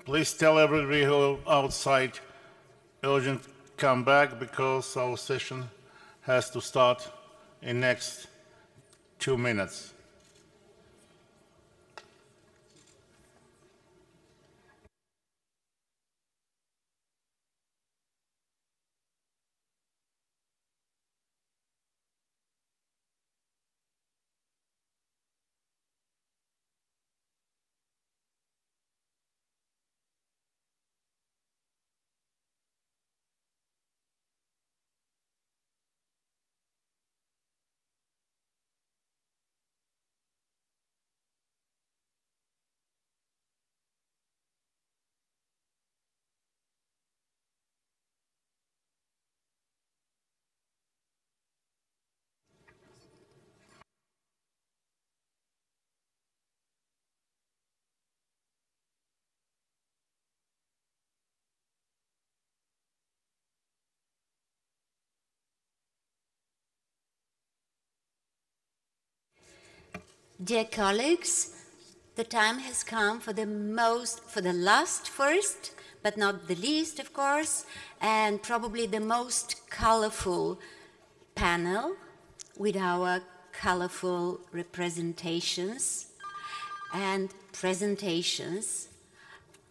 Please tell everybody who outside urgent come back because our session has to start in next 2 minutes. Dear colleagues, the time has come for the last first, but not the least, of course, and probably the most colorful panel with our colorful representations and presentations.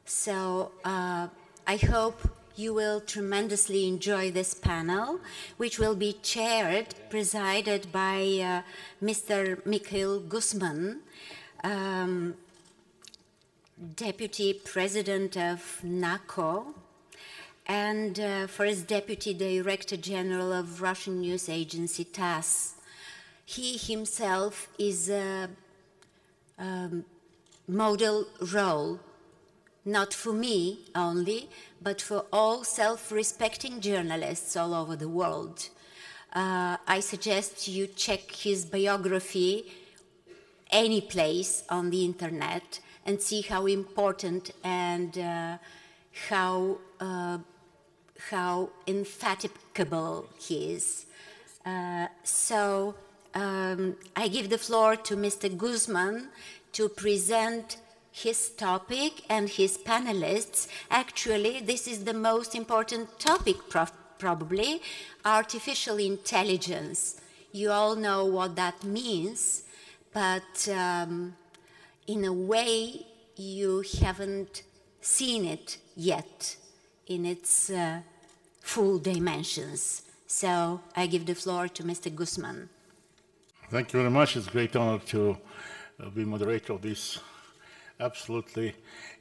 So I hope you will tremendously enjoy this panel, which will be presided by Mr. Mikhail Guzman, Deputy President of NAWC, and First Deputy Director General of Russian news agency TASS. He himself is a model role, not for me only, but for all self-respecting journalists all over the world. I suggest you check his biography any place on the internet and see how important and how infatigable he is. So I give the floor to Mr. Guzman to present his topic and his panelists. Actually, this is the most important topic, probably, artificial intelligence. You all know what that means, but in a way, you haven't seen it yet in its full dimensions. So I give the floor to Mr. Guzman. Thank you very much. It's a great honor to be moderator of this absolutely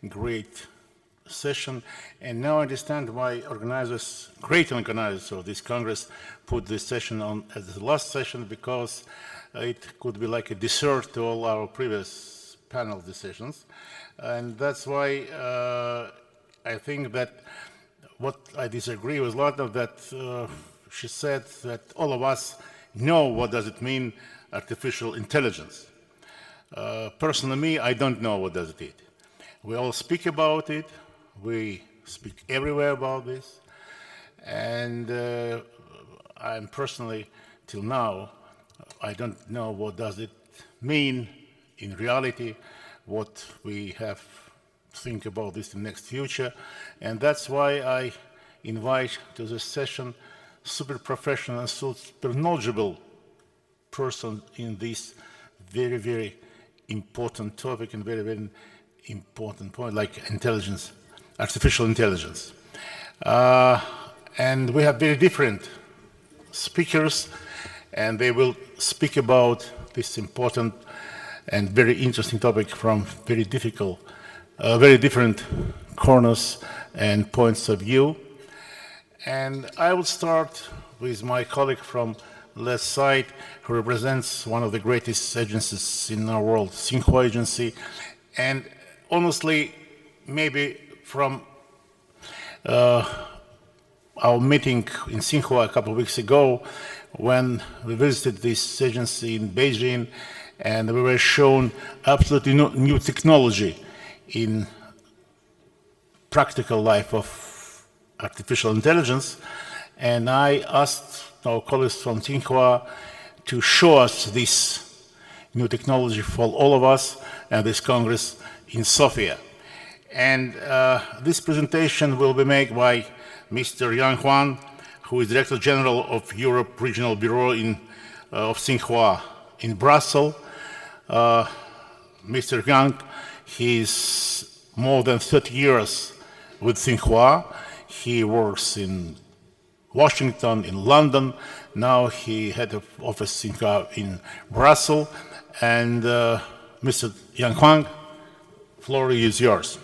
great session. And now I understand why great organizers of this Congress put this session on as the last session, because it could be like a dessert to all our previous panel decisions. And that's why I think that what I disagree with a lot of that, she said that all of us know what does it mean, artificial intelligence. Personally, me, I don't know what does it mean. We all speak about it. We speak everywhere about this. And I'm personally, till now, I don't know what does it mean in reality, what we have to think about this in the next future. And that's why I invite to this session super professional and super knowledgeable person in this very, very important topic and very, very important point, like intelligence, artificial intelligence. And we have very different speakers, and they will speak about this important and very interesting topic from very different corners and points of view. And I will start with my colleague from left side, who represents one of the greatest agencies in our world, Xinhua Agency. And honestly, maybe from our meeting in Xinhua a couple of weeks ago, when we visited this agency in Beijing, and we were shown absolutely new technology in practical life of artificial intelligence. And I asked our colleagues from Xinhua to show us this new technology for all of us and this Congress in Sofia. And this presentation will be made by Mr. Yang Huang, who is Director General of Europe Regional Bureau of Xinhua in Brussels. Mr. Yang, he's more than 30 years with Xinhua. He works in Washington, in London. Now he had an office in Brussels. And Mr. Yang Huang, floor is yours.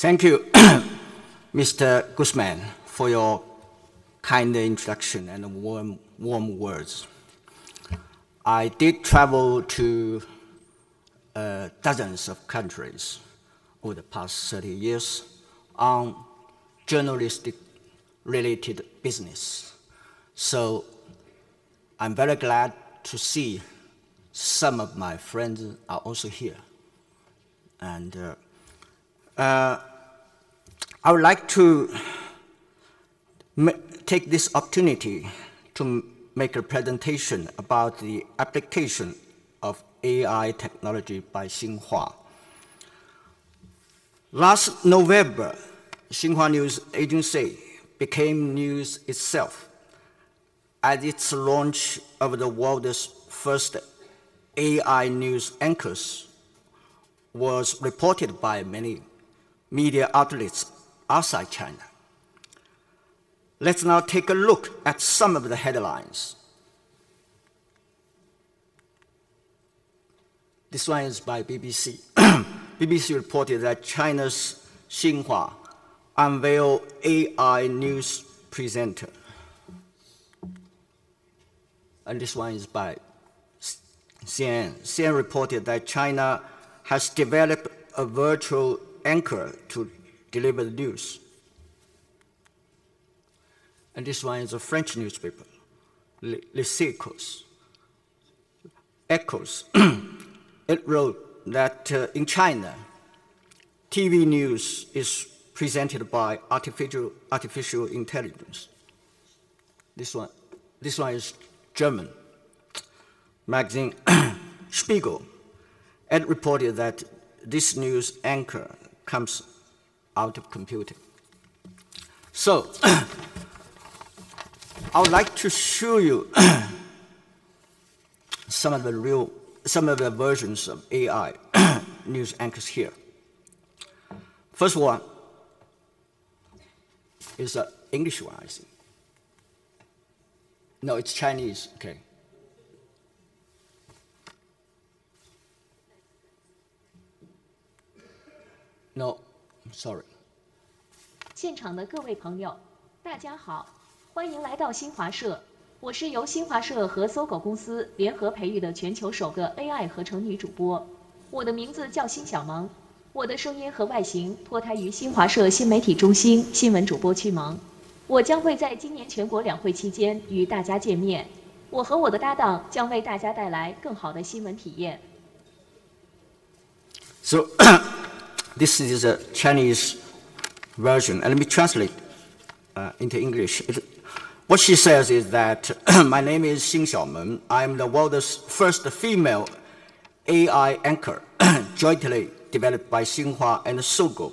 Thank you, Mr. Guzman, for your kind introduction and warm words. I did travel to dozens of countries over the past 30 years on journalistic-related business. So I'm very glad to see some of my friends are also here. And I would like to take this opportunity to make a presentation about the application of AI technology by Xinhua. Last November, Xinhua News Agency became news itself at its launch of the world's first AI news anchors was reported by many media outlets outside China. Let's now take a look at some of the headlines. This one is by BBC. BBC reported that China's Xinhua unveiled AI news presenter. And this one is by CNN. CNN reported that China has developed a virtual anchor to deliver the news. And this one is a French newspaper, Les Echos. It wrote that in China, TV news is presented by artificial intelligence. This one is German magazine Spiegel. It reported that this news anchor comes out of computing. So, I would like to show you some of the versions of AI news anchors here. First one is an English one, I think. No, it's Chinese, okay. No, sorry. 现场的各位朋友，大家好，欢迎来到新华社。我是由新华社和搜狗公司联合培育的全球首个 AI 合成女主播。我的名字叫辛小萌，我的声音和外形脱胎于新华社新媒体中心新闻主播区萌。我将会在今年全国两会期间与大家见面。我和我的搭档将为大家带来更好的新闻体验。So, this is a Chinese version, and let me translate into English. What she says is that, my name is Xin Xiaomeng. I'm the world's first female AI anchor, jointly developed by Xinhua and Sogou,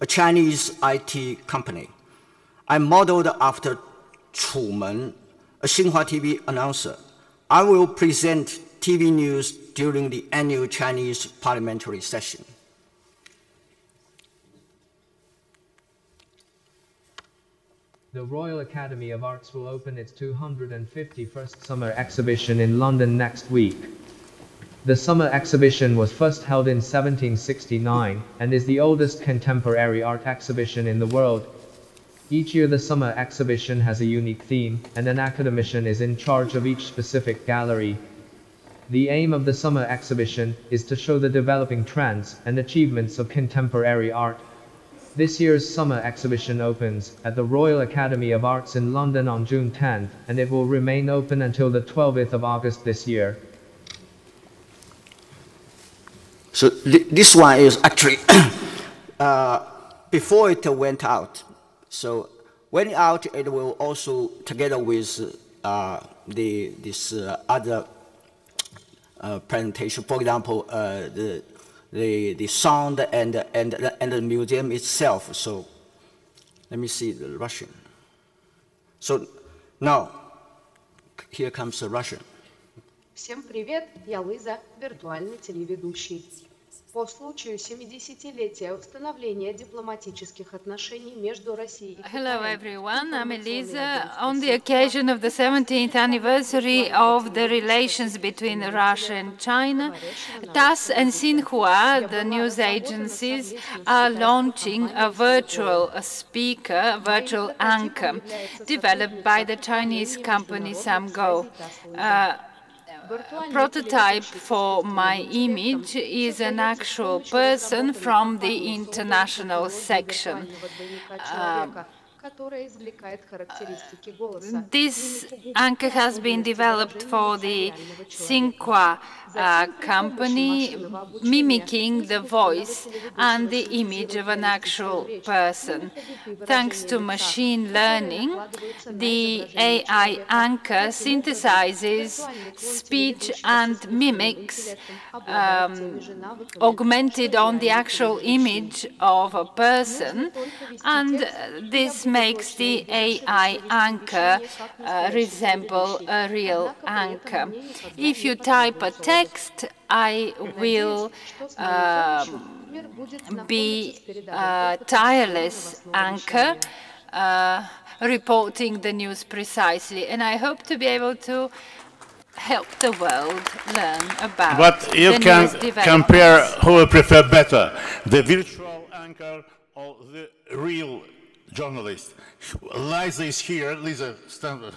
a Chinese IT company. I'm modeled after Chu Men, a Xinhua TV announcer. I will present TV news during the annual Chinese parliamentary session. The Royal Academy of Arts will open its 251st summer exhibition in London next week. The summer exhibition was first held in 1769 and is the oldest contemporary art exhibition in the world. Each year the summer exhibition has a unique theme, and an academician is in charge of each specific gallery. The aim of the summer exhibition is to show the developing trends and achievements of contemporary art. This year's summer exhibition opens at the Royal Academy of Arts in London on June 10th, and it will remain open until the 12th of August this year. So this one is actually before it went out. So when out, it will also together with this other presentation. For example, the sound and the museum itself. So let me see the Russian. So now here comes the Russian. Всем привет, я Лиза, виртуальный телеведущий. По случаю 70-летия установления дипломатических отношений между Россией и Hello everyone, I'm Elisa. On the occasion of the 17th anniversary of the relations between Russia and China, TASS and Xinhua, the news agencies, are launching a virtual speaker, virtual anchor, developed by the Chinese company Samgo. Prototype for my image is an actual person from the international section. This anchor has been developed for the Xinhua company, mimicking the voice and the image of an actual person. Thanks to machine learning, the AI anchor synthesizes speech and mimics augmented on the actual image of a person, and this makes the AI anchor resemble a real anchor. If you type a text, I will be a tireless anchor reporting the news precisely, and I hope to be able to help the world learn about But you the can news developments. compare who will prefer better, the virtual anchor or the real journalist. Liza is here. Lisa, stand up.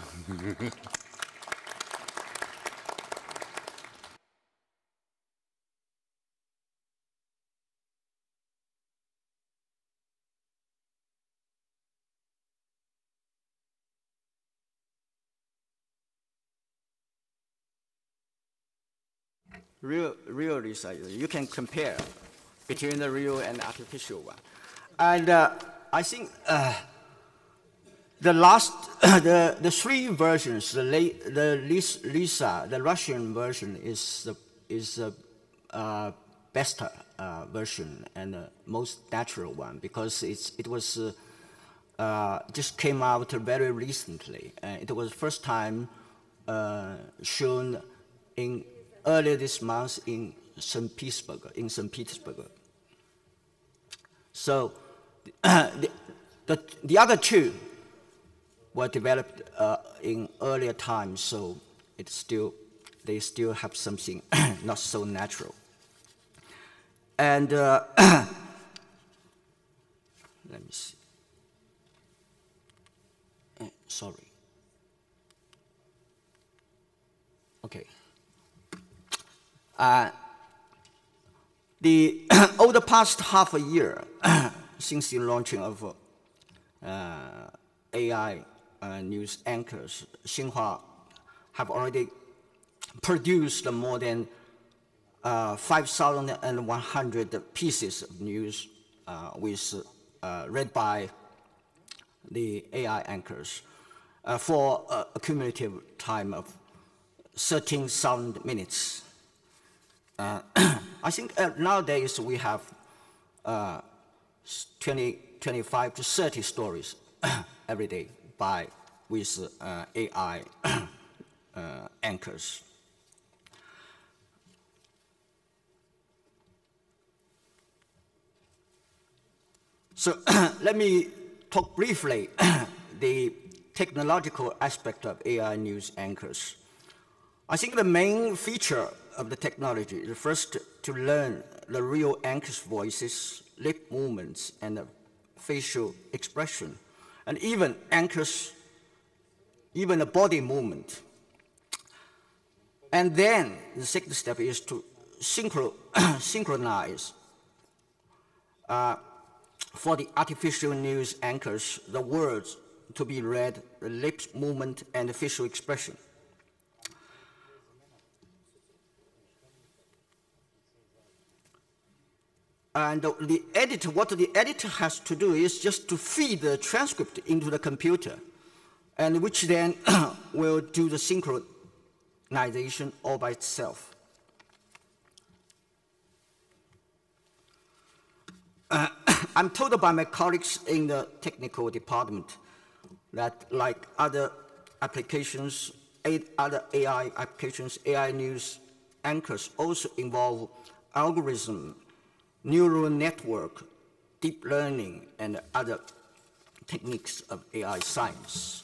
Real research, you can compare between the real and artificial one. And I think the last, the three versions, the Lisa, the Russian version is the best version and the most natural one, because it was just came out very recently. It was first time shown in earlier this month in St. Petersburg. So the other two were developed in earlier times, so they still have something not so natural. And let me see. Sorry. Okay. Over the past half a year, since the launching of AI news anchors, Xinhua have already produced more than 5,100 pieces of news read by the AI anchors for a cumulative time of 13,000 minutes. I think nowadays we have 25 to 30 stories every day with AI anchors. So let me talk briefly the technological aspect of AI news anchors. I think the main feature of the technology is first to learn the real anchor's voices, lip movements, and facial expression, and even anchors, even the body movement. And then the second step is to synchronize for the artificial news anchors the words to be read, the lips movement, and the facial expression. And the editor, what the editor has to do is just to feed the transcript into the computer, and which then will do the synchronization all by itself. I'm told by my colleagues in the technical department that like other applications, other AI applications, AI news anchors also involve algorithm, neural network, deep learning, and other techniques of AI science.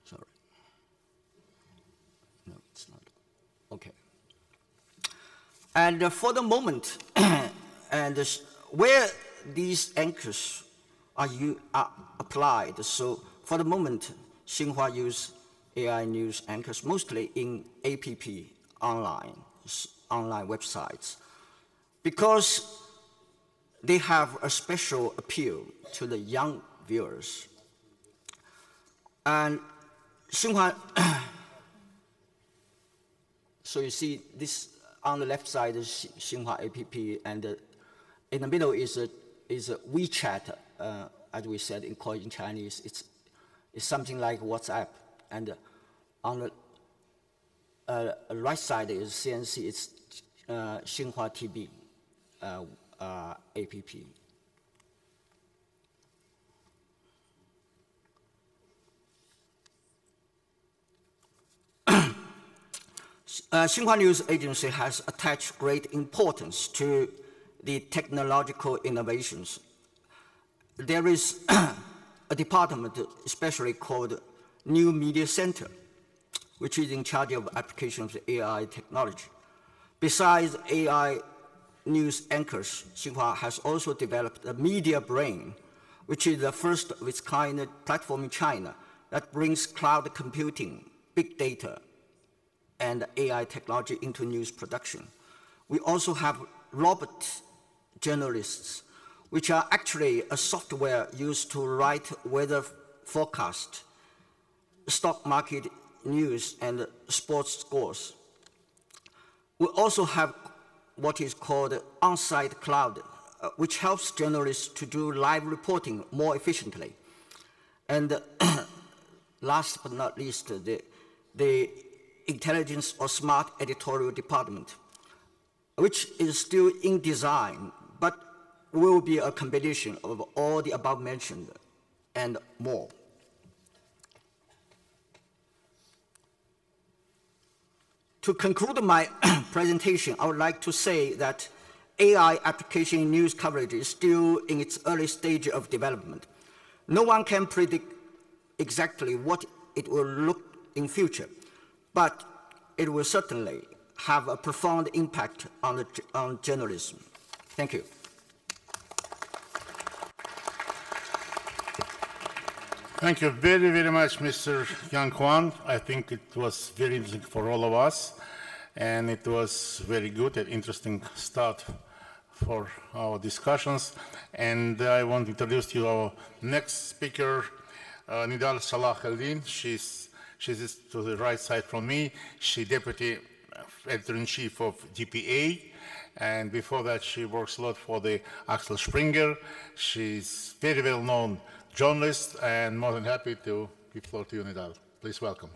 Sorry. No, it's not. Okay. And for the moment, and where these anchors are applied, so for the moment, Xinhua use AI news anchors mostly in APP online websites, because they have a special appeal to the young viewers. And Xinhua, so you see this on the left side is Xinhua APP, and in the middle is a WeChat, as we said in Chinese. It's something like WhatsApp, and on the right side is CNC. It's Xinhua TV APP. Xinhua News Agency has attached great importance to the technological innovations. There is a department especially called New Media Center, which is in charge of applications of AI technology. Besides AI news anchors, Xinhua has also developed a media brain, which is the first of its kind platform in China that brings cloud computing, big data, and AI technology into news production. We also have robot journalists, which are actually a software used to write weather forecast, stock market news, and sports scores. We also have what is called on-site cloud, which helps journalists to do live reporting more efficiently. And last but not least, the intelligence or smart editorial department, which is still in design, but will be a combination of all the above mentioned and more. To conclude my presentation, I would like to say that AI application in news coverage is still in its early stage of development. No one can predict exactly what it will look in future, but it will certainly have a profound impact on journalism. Thank you. Thank you very, very much, Mr. Yang Huang. I think it was very interesting for all of us, and it was very good and interesting start for our discussions. And I want to introduce to you our next speaker, Nidal Salah Eldin. She's to the right side from me. She's Deputy Editor-in-Chief of DPA. And before that, she works a lot for the Axel Springer. She's very well-known journalist, and more than happy to give floor to you, Nidal. Please welcome.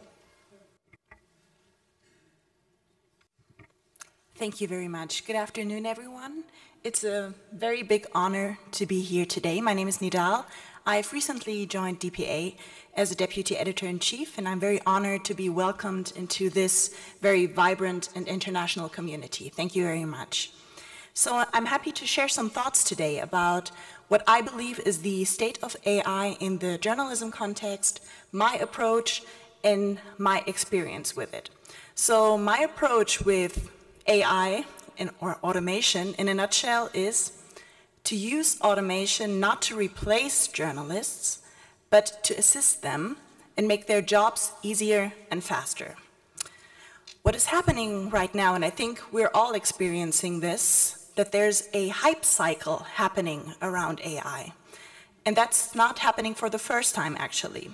Thank you very much. Good afternoon, everyone. It's a very big honor to be here today. My name is Nidal. I've recently joined DPA as a Deputy Editor-in-Chief, and I'm very honored to be welcomed into this very vibrant and international community. Thank you very much. So I'm happy to share some thoughts today about what I believe is the state of AI in the journalism context, my approach, and my experience with it. So my approach with AI or automation in a nutshell is to use automation not to replace journalists, but to assist them and make their jobs easier and faster. What is happening right now, and I think we're all experiencing this, that there's a hype cycle happening around AI. And that's not happening for the first time, actually.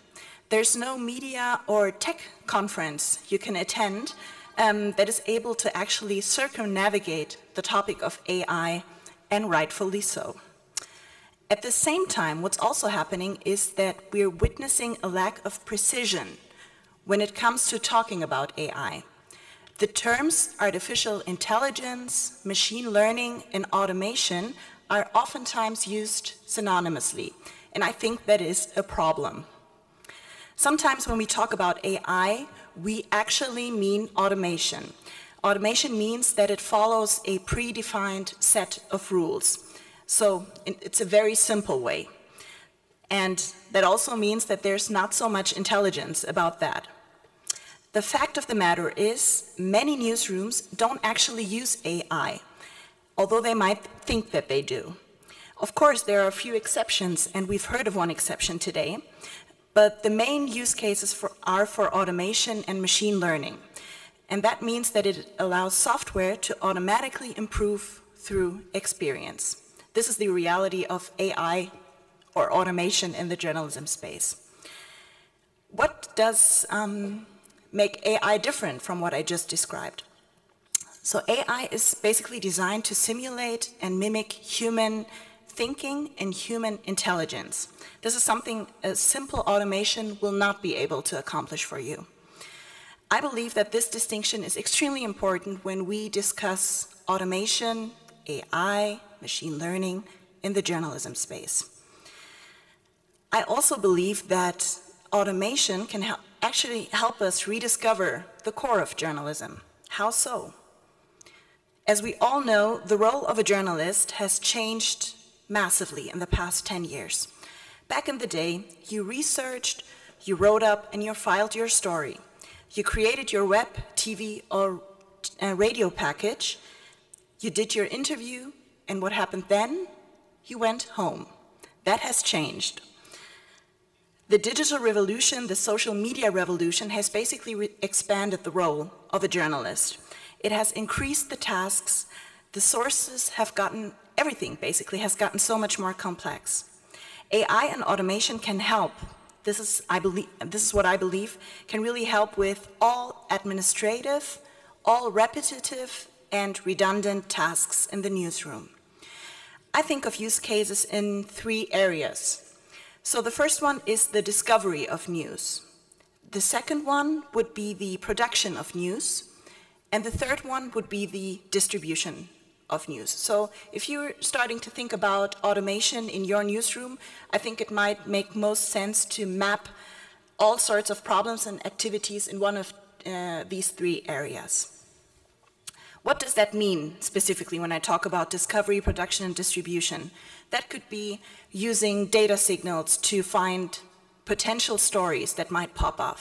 There's no media or tech conference you can attend that is able to actually circumnavigate the topic of AI, and rightfully so. At the same time, what's also happening is that we're witnessing a lack of precision when it comes to talking about AI. The terms artificial intelligence, machine learning, and automation are oftentimes used synonymously, and I think that is a problem. Sometimes when we talk about AI, we actually mean automation. Automation means that it follows a predefined set of rules. So it's a very simple way. And that also means that there's not so much intelligence about that. The fact of the matter is, many newsrooms don't actually use AI, although they might think that they do. Of course, there are a few exceptions, and we've heard of one exception today, but the main use cases are for automation and machine learning. And that means that it allows software to automatically improve through experience. This is the reality of AI or automation in the journalism space. What does make AI different from what I just described? So AI is basically designed to simulate and mimic human thinking and human intelligence. This is something a simple automation will not be able to accomplish for you. I believe that this distinction is extremely important when we discuss automation, AI, machine learning in the journalism space. I also believe that automation can actually help us rediscover the core of journalism. How so? As we all know, the role of a journalist has changed massively in the past 10 years. Back in the day, you researched, you wrote up, and you filed your story. You created your web, TV, or radio package. You did your interview, and what happened then? You went home. That has changed. The digital revolution, the social media revolution, has basically expanded the role of a journalist. It has increased the tasks. The sources have gotten, everything basically has gotten so much more complex. AI and automation can help. This is what I believe can really help with all administrative, all repetitive, and redundant tasks in the newsroom. I think of use cases in 3 areas. So the first one is the discovery of news. The second one would be the production of news. And the third one would be the distribution of news. So if you're starting to think about automation in your newsroom, I think it might make most sense to map all sorts of problems and activities in one of these 3 areas. What does that mean specifically when I talk about discovery, production, and distribution? That could be using data signals to find potential stories that might pop up.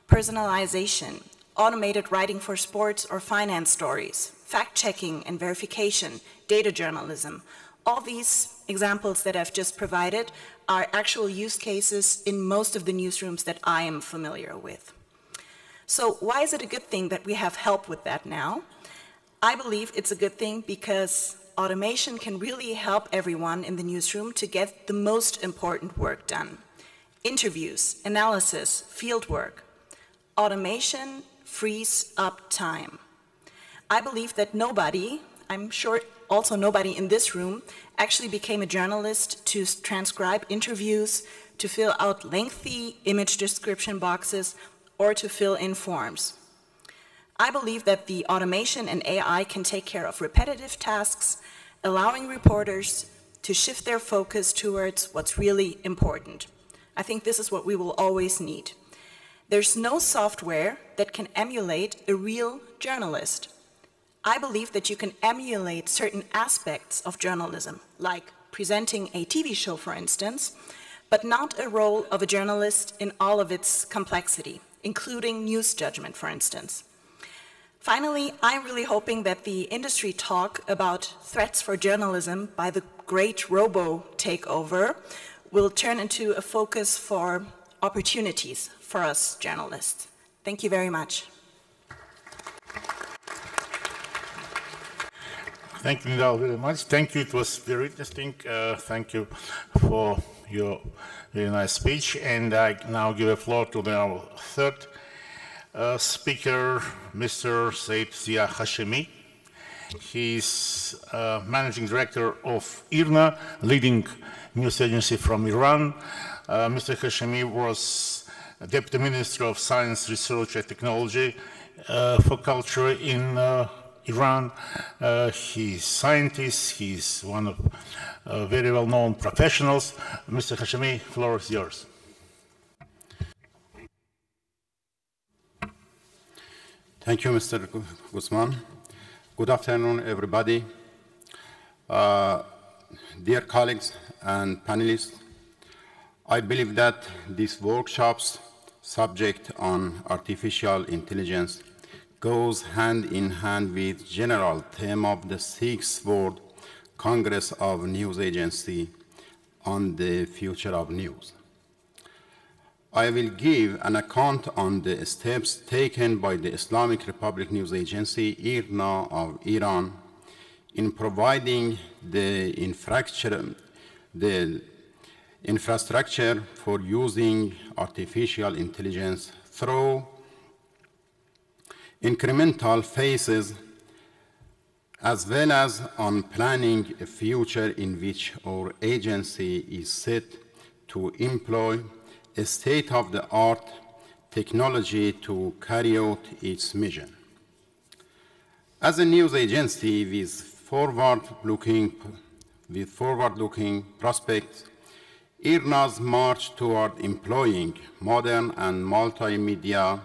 Personalization, automated writing for sports or finance stories, fact-checking and verification, data journalism. All these examples that I've just provided are actual use cases in most of the newsrooms that I am familiar with. So why is it a good thing that we have help with that now? I believe it's a good thing because automation can really help everyone in the newsroom to get the most important work done. Interviews, analysis, field work. Automation frees up time. I believe that nobody, I'm sure also nobody in this room, actually became a journalist to transcribe interviews, to fill out lengthy image description boxes, or to fill in forms. I believe that the automation and AI can take care of repetitive tasks, allowing reporters to shift their focus towards what's really important. I think this is what we will always need. There's no software that can emulate a real journalist. I believe that you can emulate certain aspects of journalism, like presenting a TV show, for instance, but not a role of a journalist in all of its complexity, including news judgment, for instance. Finally, I'm really hoping that the industry talk about threats for journalism by the great robo takeover will turn into a focus for opportunities for us journalists. Thank you very much. Thank you, Nidal, very much. Thank you. It was very interesting. Thank you for your very nice speech. And I now give the floor to our third speaker, Mr. Said Zia Hashemi. He's managing director of IRNA, leading news agency from Iran. Mr. Hashemi was Deputy Minister of Science, Research and Technology for Culture in Iran. He's scientist, he's one of very well-known professionals. Mr. Hashemi, floor is yours. Thank you, Mr. Guzman. Good afternoon, everybody. Dear colleagues and panelists, I believe that this workshop's subject on artificial intelligence goes hand in hand with general theme of the 6th World Congress of News Agency on the future of news. I will give an account on the steps taken by the Islamic Republic News Agency, IRNA of Iran, in providing the infrastructure for using artificial intelligence through incremental phases, as well as on planning a future in which our agency is set to employ a state-of-the-art technology to carry out its mission. As a news agency with forward-looking prospects, IRNA's march toward employing modern and multimedia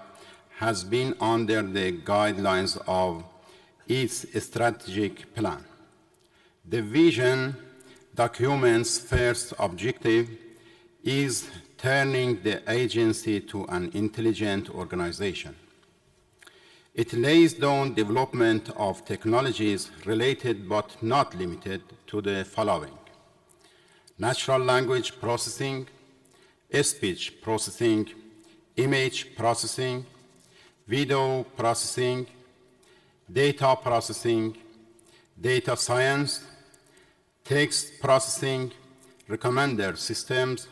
has been under the guidelines of its strategic plan. The vision document's first objective is turning the agency to an intelligent organization. It lays down development of technologies related but not limited to the following: natural language processing, speech processing, image processing, video processing, data processing, data science, text processing, recommender systems,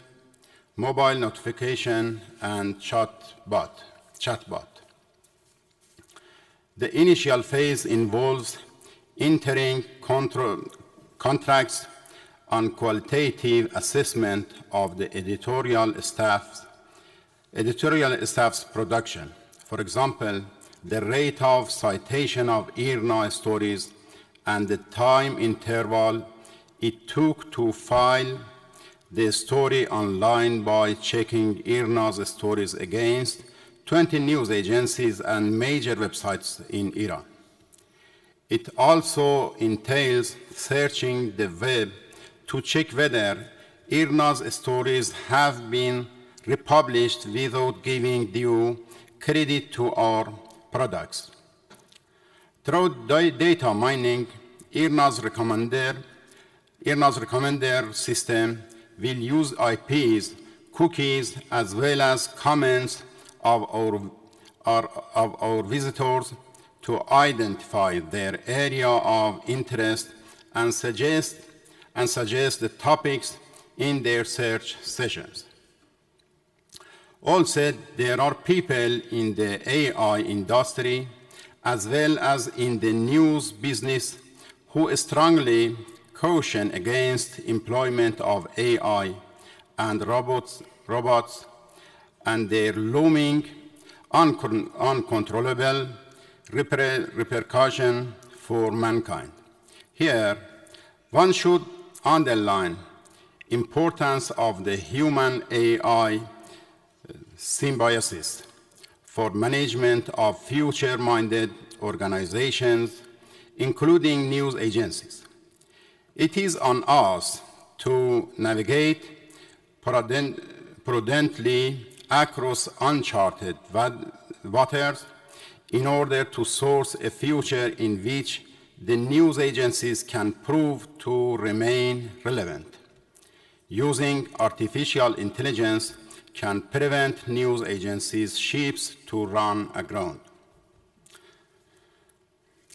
mobile notification, and chatbot. The initial phase involves entering contracts on qualitative assessment of the editorial staff's production. For example, the rate of citation of IRNA stories and the time interval it took to file the story online by checking IRNA's stories against 20 news agencies and major websites in Iran. It also entails searching the web to check whether IRNA's stories have been republished without giving due credit to our products. Through data mining, IRNA's recommender system will use IPs, cookies, as well as comments of our visitors to identify their area of interest and suggest the topics in their search sessions. All said, there are people in the AI industry, as well as in the news business, who strongly caution against employment of AI and robots and their looming uncontrollable repercussion for mankind. Here, one should underline the importance of the human-AI symbiosis for management of future-minded organizations, including news agencies. It is on us to navigate prudently across uncharted waters in order to source a future in which the news agencies can prove to remain relevant. Using artificial intelligence can prevent news agencies' ships to run aground.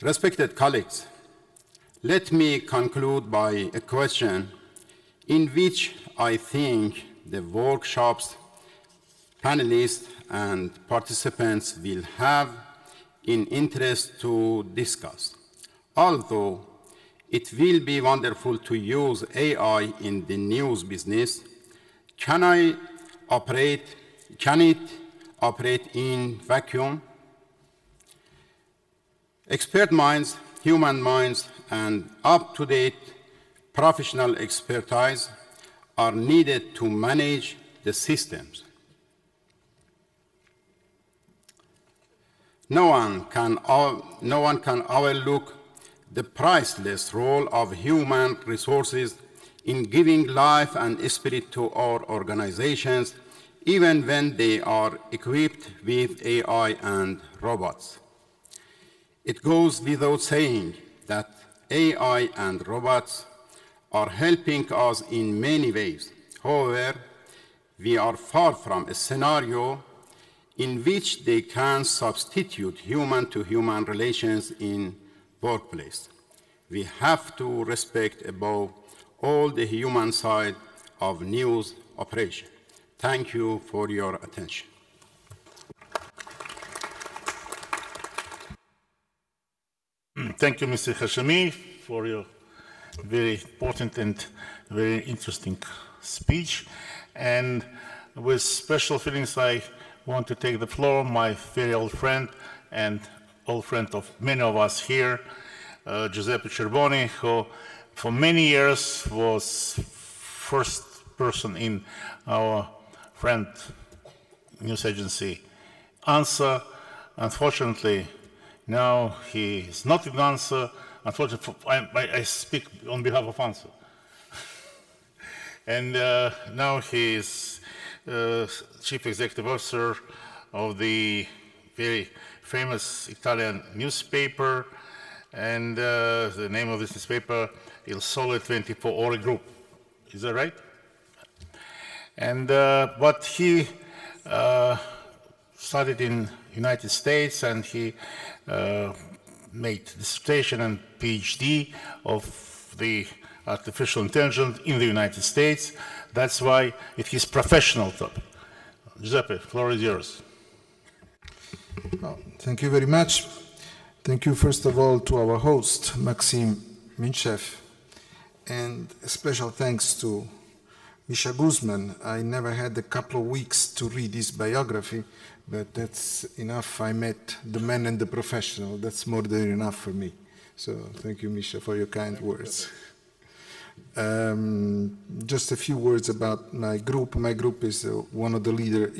Respected colleagues, let me conclude by a question in which I think the workshop's panelists and participants will have an interest to discuss. Although it will be wonderful to use AI in the news business, can it operate in vacuum? Expert minds, human minds, and up-to-date professional expertise are needed to manage the systems. No one can overlook the priceless role of human resources in giving life and spirit to our organizations, even when they are equipped with AI and robots. It goes without saying that AI and robots are helping us in many ways. However, we are far from a scenario in which they can substitute human-to-human relations in workplace. We have to respect above all the human side of news operation. Thank you for your attention. Thank you, Mr. Hashemi, for your very important and very interesting speech. And with special feelings, I want to take the floor, my very old friend and old friend of many of us here, Giuseppe Cerboni, who for many years was first person in our friend news agency, ANSA. Unfortunately, now he is not in ANSA. Unfortunately, I speak on behalf of ANSA. And now he is Chief Executive Officer of the very famous Italian newspaper, and the name of this newspaper, Il Sole 24 Ore Group. Is that right? And but he studied in United States, and he made dissertation and PhD of the artificial intelligence in the United States. That's why it is professional topic. Giuseppe, floor is yours. Well, thank you very much. Thank you, first of all, to our host, Maxim Minchev, and a special thanks to Misha Guzman. I never had a couple of weeks to read his biography, but that's enough. I met the man and the professional. That's more than enough for me. So thank you, Misha, for your kind words. Just a few words about my group. My group is one of the leader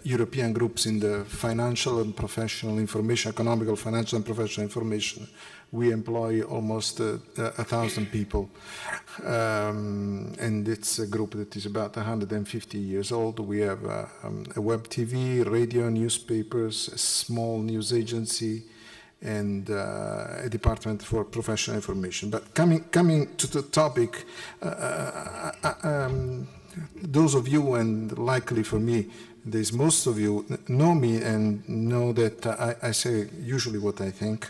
European groups in the financial and professional information, economical, financial and professional information. We employ almost 1,000 people, and it's a group that is about 150 years old. We have a web TV, radio, newspapers, a small news agency, and a department for professional information. But coming to the topic, those of you, and likely for me, there's most of you, know me and know that I say usually what I think.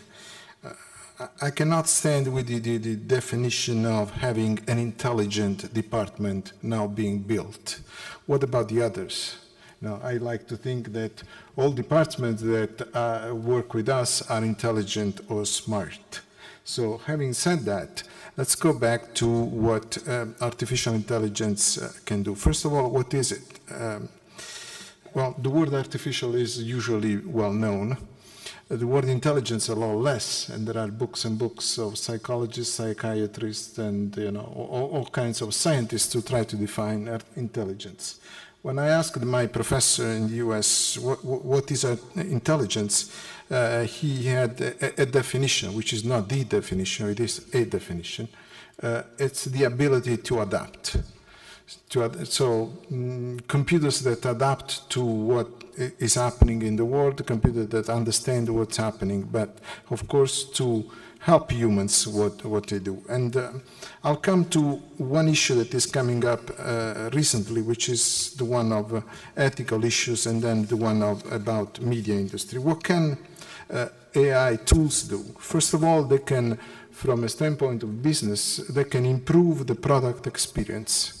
I cannot stand with the definition of having an intelligent department now being built. What about the others? Now, I like to think that all departments that work with us are intelligent or smart. So having said that, let's go back to what artificial intelligence can do. First of all, what is it? Well, the word artificial is usually well known. The word intelligence a lot less, and there are books and books of psychologists, psychiatrists, and all kinds of scientists to try to define intelligence. When I asked my professor in the US what is intelligence, he had a definition, which is not the definition, it is a definition. It's the ability to adapt. Computers that adapt to what is happening in the world, computers that understand what's happening, but of course to help humans what they do. And I'll come to one issue that is coming up recently, which is the one of ethical issues, and then the one about media industry. What can AI tools do? First of all, they can, from a standpoint of business, they can improve the product experience.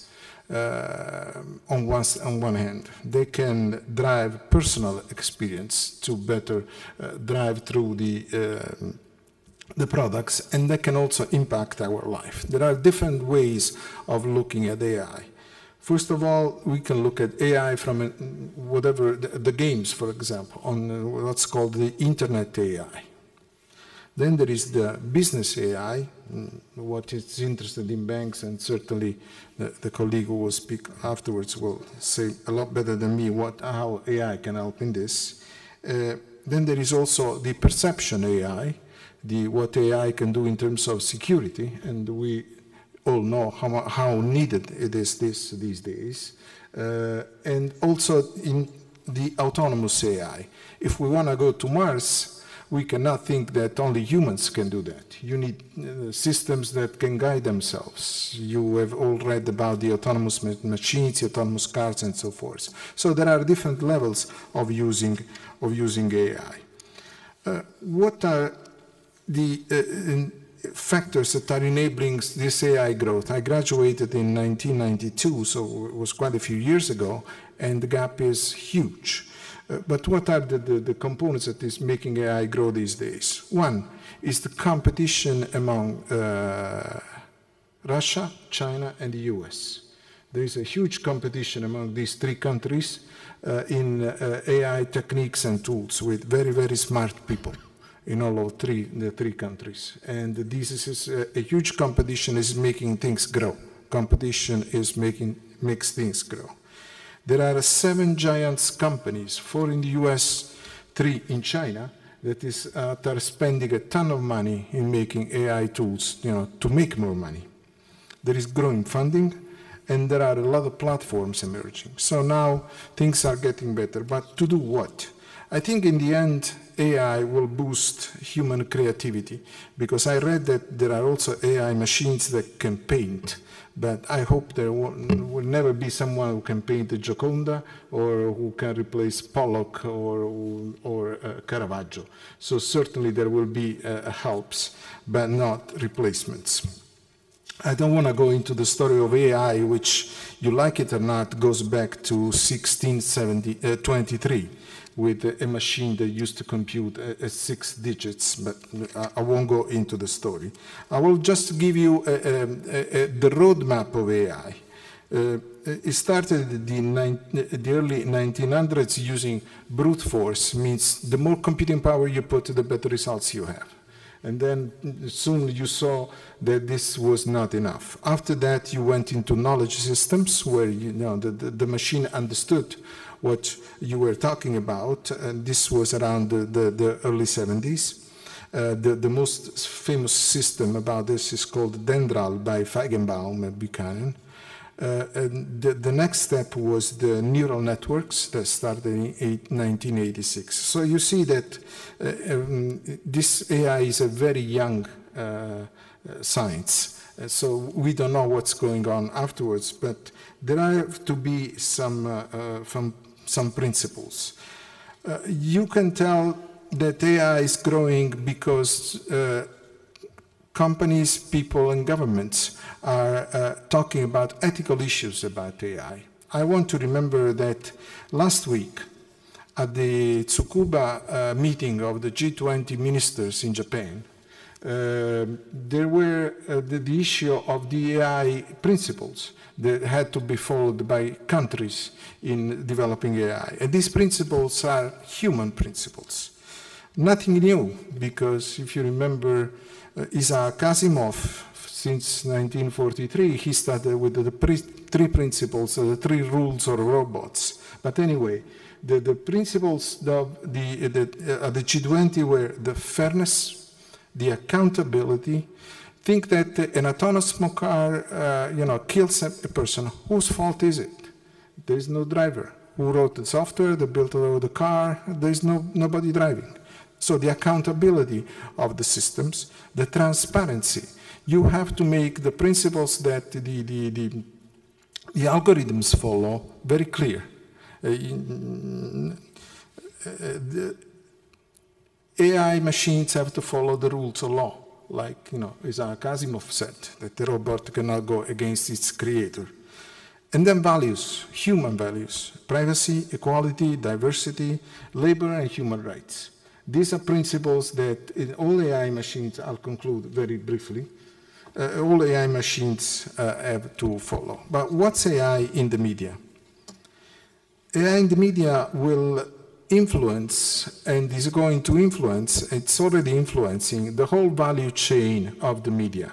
On one hand, they can drive personal experience to better drive through the products, and they can also impact our life. There are different ways of looking at AI. First of all, we can look at AI from whatever the games, for example, on what's called the Internet AI. Then there is the business AI, what is interested in banks, and certainly the colleague who will speak afterwards will say a lot better than me how AI can help in this. Then there is also the perception AI, what AI can do in terms of security, and we all know how needed it is these days. And also in the autonomous AI. If we want to go to Mars, we cannot think that only humans can do that. You need systems that can guide themselves. You have all read about the autonomous machines, the autonomous cars, and so forth. So there are different levels of using AI. What are the factors that are enabling this AI growth? I graduated in 1992, so it was quite a few years ago, and the gap is huge. But what are the components that is making AI grow these days? One is the competition among Russia, China, and the US. There is a huge competition among these three countries in AI techniques and tools with very, very smart people in all of the three countries. And this is a huge competition is making things grow. Competition is makes things grow. There are 7 giants companies, 4 in the US, 3 in China, that are spending a ton of money in making AI tools, to make more money. There is growing funding, and there are a lot of platforms emerging. So now things are getting better, but to do what? I think in the end, AI will boost human creativity, because I read that there are also AI machines that can paint. But I hope there will never be someone who can paint a Gioconda or who can replace Pollock or Caravaggio. So certainly there will be helps, but not replacements. I don't want to go into the story of AI, which, you like it or not, goes back to 1623 with a machine that used to compute 6 digits, but I won't go into the story. I will just give you the roadmap of AI. It started in the early 1900s using brute force, means the more computing power you put, the better results you have. And then soon you saw that this was not enough. After that, you went into knowledge systems where the machine understood what you were talking about, and this was around the early 70s. The most famous system about this is called Dendral by Feigenbaum and Buchanan. The next step was the neural networks that started in 1986. So you see that this AI is a very young science. So we don't know what's going on afterwards, but there have to be some principles. You can tell that AI is growing because companies, people, and governments are talking about ethical issues about AI. I want to remember that last week at the Tsukuba meeting of the G20 ministers in Japan, there were the issue of the AI principles that had to be followed by countries in developing AI. And these principles are human principles. Nothing new, because if you remember Isaac Asimov, since 1943, he started with the 3 principles, the 3 rules of robots. But anyway, the principles of the G20 were the fairness, the accountability, think that an autonomous car, kills a person. Whose fault is it? There is no driver. Who wrote the software, that built the car? There is nobody driving. So the accountability of the systems, the transparency. You have to make the principles that the algorithms follow very clear. The AI machines have to follow the rules of law, like Isaac Asimov said, that the robot cannot go against its creator. And then values, human values, privacy, equality, diversity, labor, and human rights. These are principles that in all AI machines, I'll conclude very briefly, all AI machines have to follow. But what's AI in the media? AI in the media will influence, and is going to influence, it's already influencing the whole value chain of the media.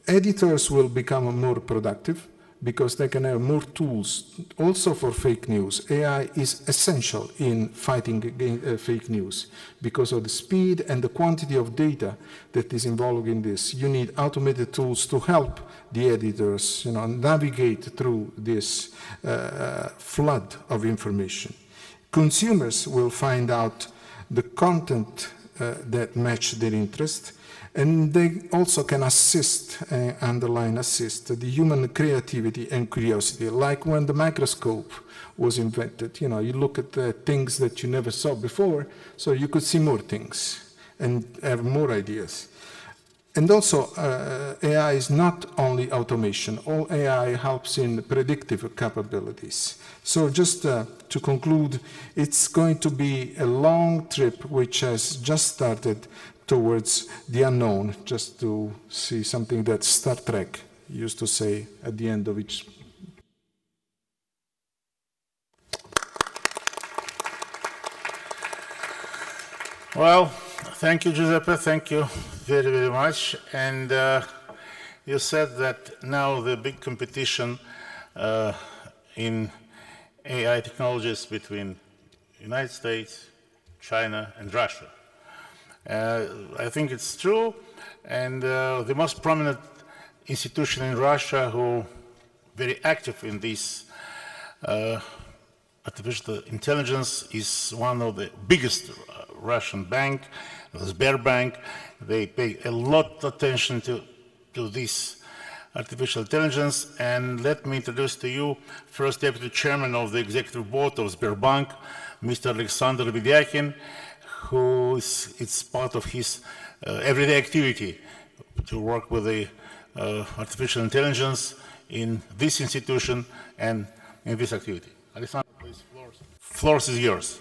Editors will become more productive, because they can have more tools also for fake news. AI is essential in fighting against fake news because of the speed and the quantity of data that is involved in this. You need automated tools to help the editors navigate through this flood of information. Consumers will find out the content that match their interest, and they also can assist, underline assist, the human creativity and curiosity. Like when the microscope was invented, you look at things that you never saw before, so you could see more things and have more ideas. And also, AI is not only automation. All AI helps in predictive capabilities. So just to conclude, it's going to be a long trip which has just started towards the unknown, just to see something that Star Trek used to say at the end of each. Well, thank you, Giuseppe. Thank you very, very much. And you said that now the big competition in AI technologies between United States, China, and Russia. I think it's true, and the most prominent institution in Russia who very active in this artificial intelligence is one of the biggest Russian bank, the Sberbank. They pay a lot of attention to this artificial intelligence, and let me introduce to you first Deputy Chairman of the Executive Board of Sberbank, Mr. Alexander Vedyakin, who it's part of his everyday activity to work with the artificial intelligence in this institution and in this activity. Alexander, please, floor is yours.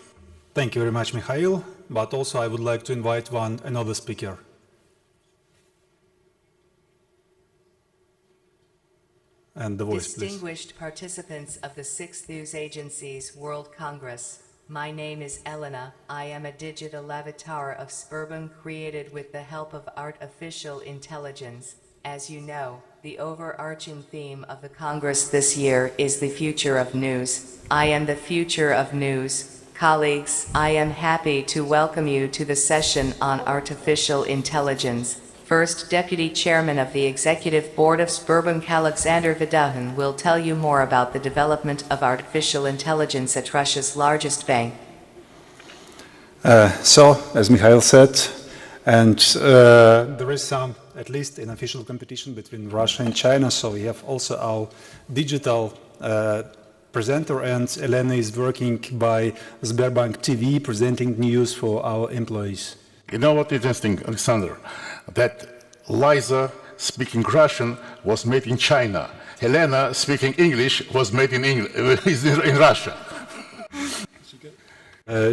Thank you very much, Mikhail, but also I would like to invite another speaker. And the voice, please. Distinguished participants of the 6th News Agency's World Congress, my name is Elena. I am a digital avatar of Sberbank created with the help of artificial intelligence. As you know, the overarching theme of the Congress this year is the future of news. I am the future of news. Colleagues, I am happy to welcome you to the session on artificial intelligence. First Deputy Chairman of the Executive Board of Sberbank, Alexander Vedyakin, will tell you more about the development of artificial intelligence at Russia's largest bank. So, as Mikhail said, and there is some, at least an official competition between Russia and China, so we have also our digital presenter, and Elena is working by Sberbank TV, presenting news for our employees. You know what is interesting, Alexander? That Liza speaking Russian was made in China. Helena speaking English was made in Russia.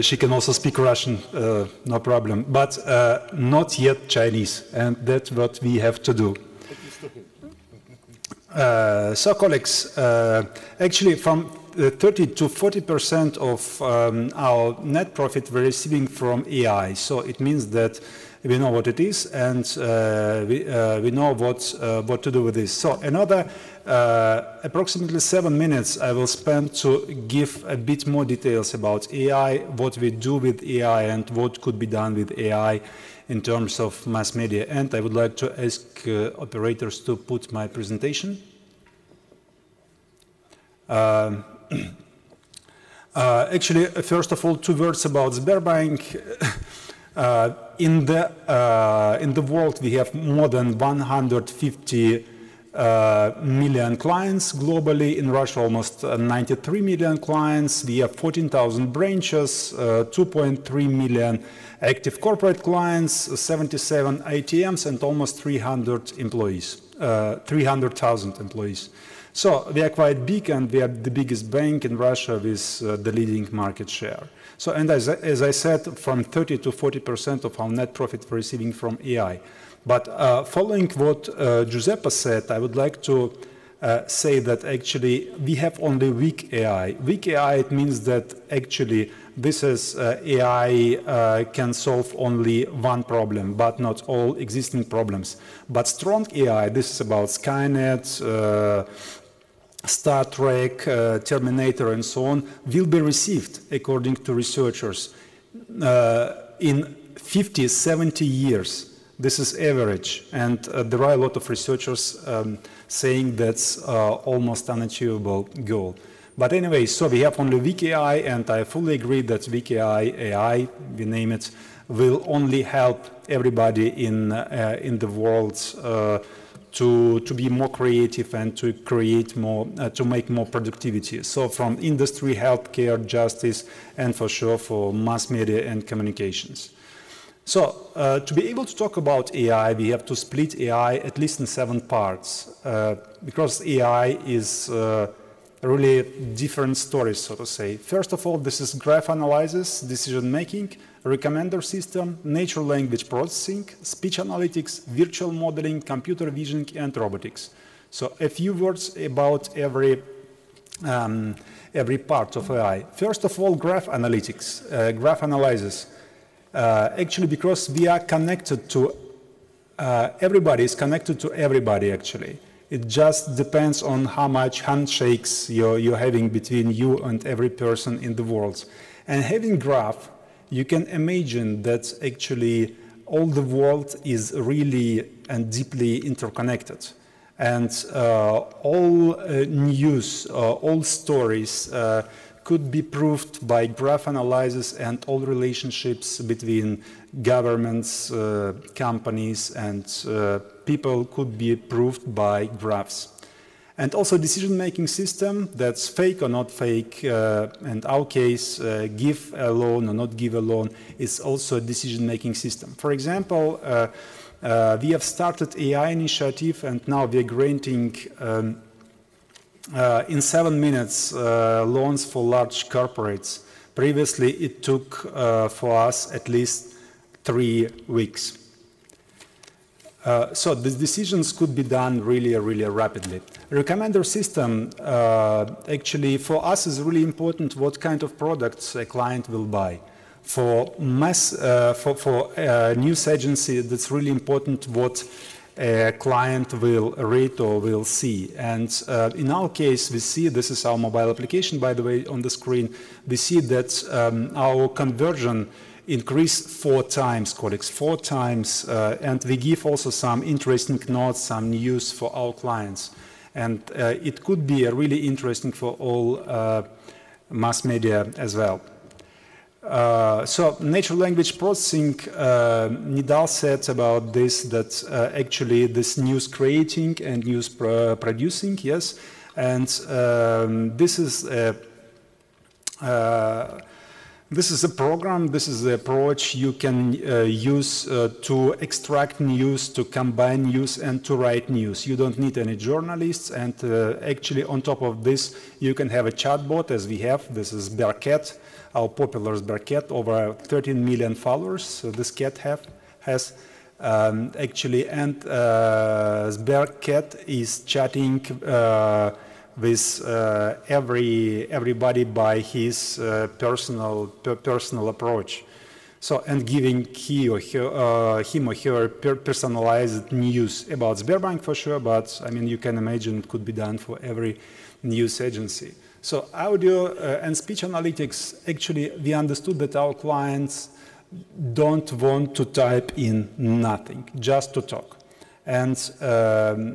She can also speak Russian, no problem, but not yet Chinese, and that's what we have to do. So, colleagues, actually from 30 to 40% of our net profit we're receiving from AI. So it means that we know what it is, and we know what to do with this. So another approximately 7 minutes I will spend to give a bit more details about AI, what we do with AI, and what could be done with AI in terms of mass media. And I would like to ask operators to put my presentation. Actually, first of all, 2 words about Sberbank. In the world, we have more than 150 million clients globally. In Russia, almost 93 million clients. We have 14,000 branches, 2.3 million active corporate clients, 77 ATMs, and almost 300 employees, 300,000 employees. So we are quite big, and we are the biggest bank in Russia with the leading market share. So, and as I said, from 30 to 40% of our net profit we're receiving from AI. But following what Giuseppe said, I would like to say that actually we have only weak AI. Weak AI, it means that actually this is AI can solve only one problem, but not all existing problems. But strong AI, this is about Skynet, Star Trek, Terminator, and so on, will be received, according to researchers, in 50, 70 years. This is average, and there are a lot of researchers saying that's almost unachievable goal. But anyway, so we have only weak AI, and I fully agree that weak AI, we name it, will only help everybody in the world to be more creative and to create more, to make more productivity. So from industry, healthcare, justice, and for sure for mass media and communications. So to be able to talk about AI, we have to split AI at least in 7 parts, because AI is really different stories, so to say. First of all, this is graph analysis, decision making, recommender system, natural language processing, speech analytics, virtual modeling, computer vision, and robotics. So a few words about every part of AI. First of all, graph analytics, graph analysis. Actually, because we are connected to, everybody is connected to everybody, actually. It just depends on how much handshakes you're having between you and every person in the world. And having graph, you can imagine that actually all the world is really and deeply interconnected. And all news, all stories could be proved by graph analysis, and all relationships between governments, companies, and people could be proved by graphs. And also decision-making system, that's fake or not fake, in our case, give a loan or not give a loan, is also a decision-making system. For example, we have started AI initiative, and now we are granting in 7 minutes loans for large corporates. Previously, it took for us at least 3 weeks. So the decisions could be done really, really rapidly. Recommender system, actually, for us is really important what kind of products a client will buy. For news agency, that's really important what a client will read or will see. And in our case, we see, this is our mobile application, by the way, on the screen, we see that our conversion increased 4 times, colleagues, 4 times, and we give also some interesting notes, some news for our clients. And it could be really interesting for all mass media as well. So natural language processing, Nidal said about this, that actually this news creating and news producing, yes, and this is a program, this is the approach you can use to extract news, to combine news, and to write news. You don't need any journalists, and actually on top of this, you can have a chatbot, as we have. This is Bearcat, our popular Bearcat, over 13 million followers. So this cat has actually, and Bearcat is chatting with everybody by his personal approach. So, and giving him or her personalized news about Sberbank for sure, but I mean, you can imagine it could be done for every news agency. So audio and speech analytics, actually, we understood that our clients don't want to type in nothing, just to talk. And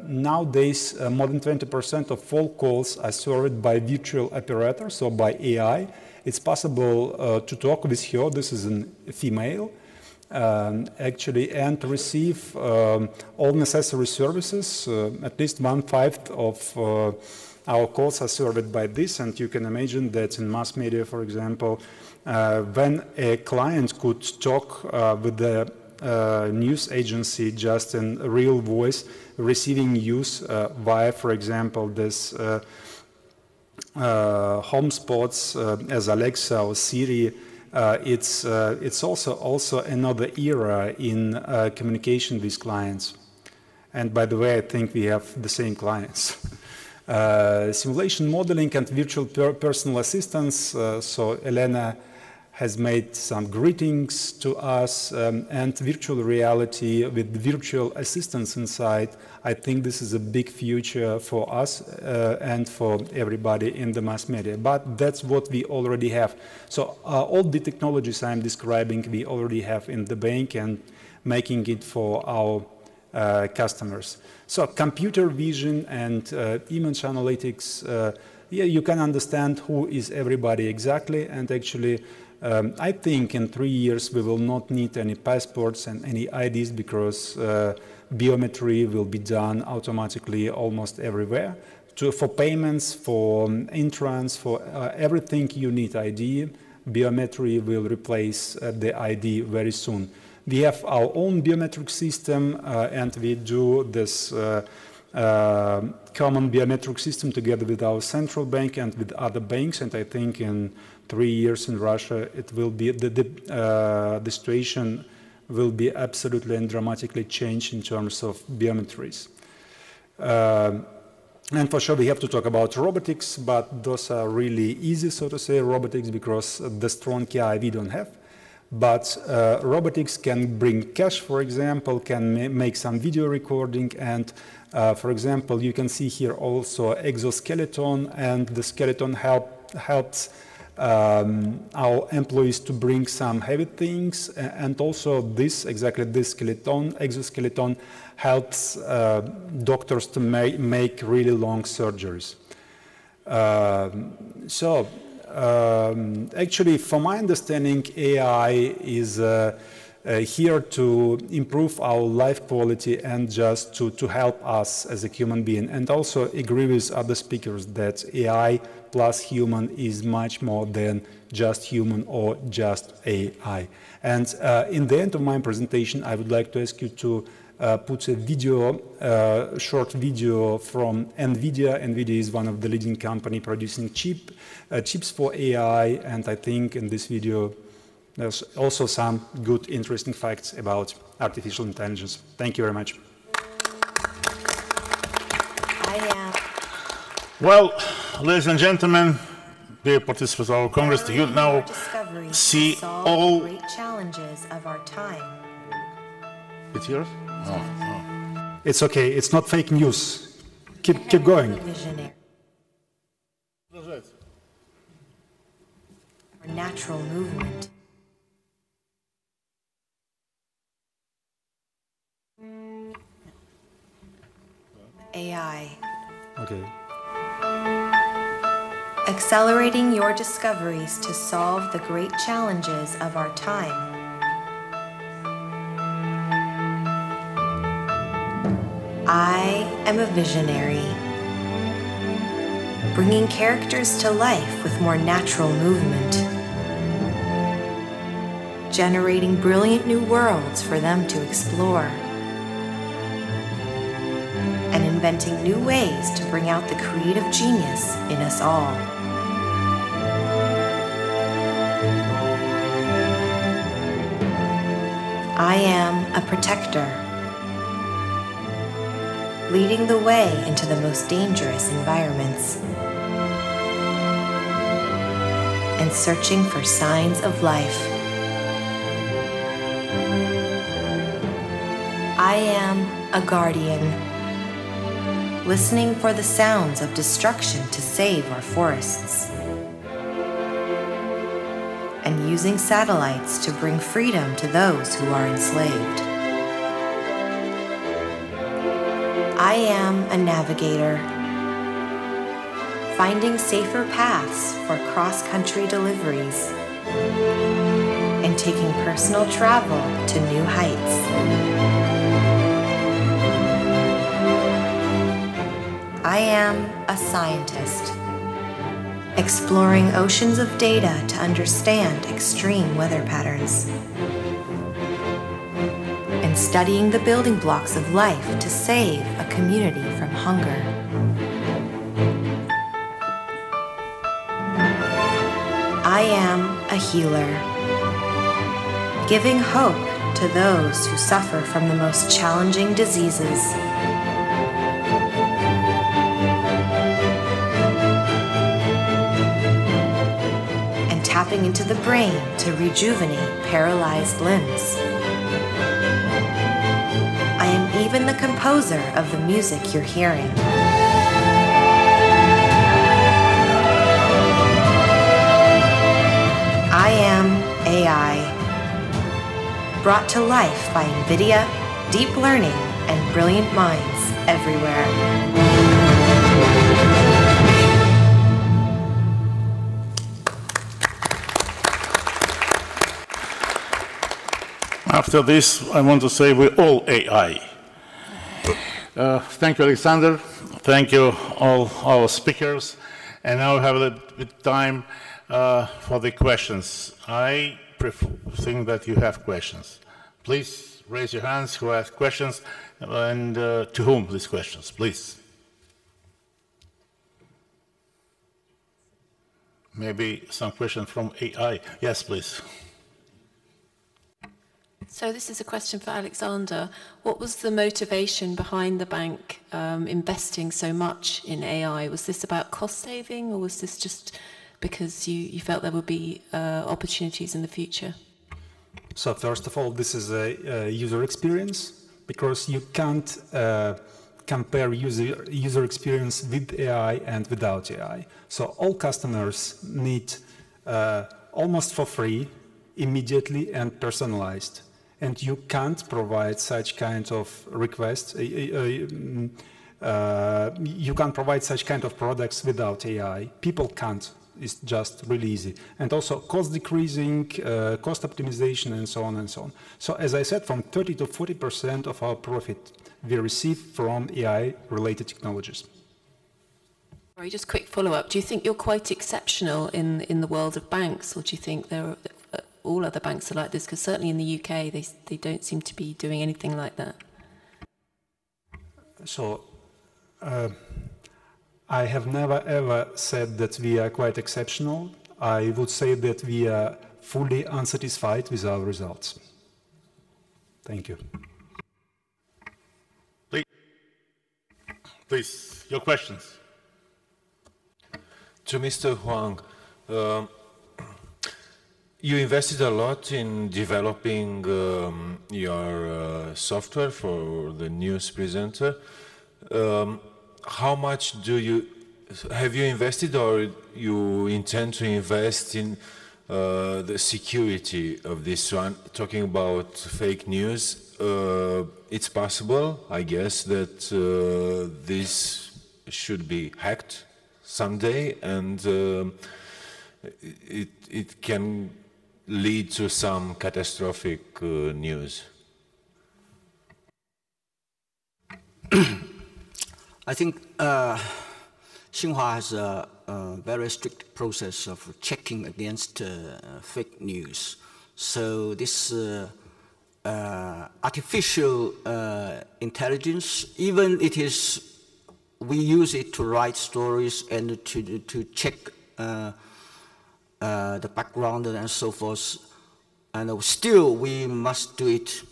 nowadays, more than 20% of all calls are served by virtual operators, so by AI. It's possible to talk with her, this is a female, actually, and to receive all necessary services. At least 1/5 of our calls are served by this, and you can imagine that in mass media, for example, when a client could talk with the news agency just in real voice, receiving news via, for example, this home spots as Alexa or Siri, it's also another era in communication with clients. And by the way, I think we have the same clients. Simulation modeling and virtual personal assistants. So Elena has made some greetings to us, and virtual reality with virtual assistants inside. I think this is a big future for us and for everybody in the mass media, but that's what we already have. So all the technologies I'm describing, we already have in the bank and making it for our customers. So computer vision and image analytics, yeah, you can understand who is everybody exactly, and actually I think in 3 years we will not need any passports and any IDs because biometry will be done automatically almost everywhere. For payments, for entrance, for everything you need ID, biometry will replace the ID very soon. We have our own biometric system and we do this common biometric system together with our central bank and with other banks, and I think in 3 years in Russia it will be the situation will be absolutely and dramatically changed in terms of biometries. And for sure we have to talk about robotics, but those are really easy, so to say, robotics, because the strong AI we don't have. But robotics can bring cash, for example, can make some video recording, and for example, you can see here also exoskeleton, and the skeleton helps our employees to bring some heavy things, and also this, exactly this exoskeleton helps doctors to make really long surgeries. Actually, from my understanding, AI is here to improve our life quality and just to help us as a human being. And also agree with other speakers that AI plus human is much more than just human or just AI. And in the end of my presentation, I would like to ask you to put a video, short video from NVIDIA. NVIDIA is one of the leading company producing chips for AI, and I think in this video there's also some good, interesting facts about artificial intelligence. Thank you very much. Well, ladies and gentlemen, dear participants of our Congress, you now see all great challenges of our time. It's yours? Oh. It's okay. It's not fake news. Keep going. Visionary. Our natural movement. AI. Okay. Accelerating your discoveries to solve the great challenges of our time. I am a visionary, bringing characters to life with more natural movement, generating brilliant new worlds for them to explore, and inventing new ways to bring out the creative genius in us all. I am a protector, leading the way into the most dangerous environments, and searching for signs of life. I am a guardian, listening for the sounds of destruction to save our forests, and using satellites to bring freedom to those who are enslaved. I am a navigator, finding safer paths for cross-country deliveries and taking personal travel to new heights. I am a scientist, exploring oceans of data to understand extreme weather patterns and studying the building blocks of life to save a community from hunger. I am a healer, giving hope to those who suffer from the most challenging diseases. And tapping into the brain to rejuvenate paralyzed limbs. I am even the composer of the music you're hearing. I am AI, brought to life by NVIDIA, deep learning, and brilliant minds everywhere. After this, I want to say we're all AI. Thank you, Alexander. Thank you, all our speakers. And now we have a little bit of time for the questions. I think that you have questions. Please raise your hands who have questions, and to whom these questions, please. Maybe some question from AI. Yes, please. So this is a question for Alexander. What was the motivation behind the bank investing so much in AI? Was this about cost saving, or was this just because you felt there would be opportunities in the future? So first of all, this is a user experience, because you can't compare user experience with AI and without AI. So all customers need almost for free, immediately and personalized. And you can't provide such kind of requests. You can't provide such kind of products without AI. People can't. It's just really easy. And also cost decreasing, cost optimization, and so on and so on. So as I said, from 30 to 40% of our profit we receive from AI-related technologies. Sorry, just quick follow-up. Do you think you're quite exceptional in the world of banks, or do you think there are, all other banks are like this? Because certainly in the UK, they don't seem to be doing anything like that. So I have never ever said that we are quite exceptional. I would say that we are fully unsatisfied with our results. Thank you. Please, your questions. To Mr. Huang, you invested a lot in developing your software for the news presenter. How much have you invested, or you intend to invest in the security of this one? Talking about fake news, it's possible, I guess, that this should be hacked someday, and it can lead to some catastrophic news. I think Xinhua has a very strict process of checking against fake news. So this artificial intelligence, even we use it to write stories and to check the background and so forth, and still we must do it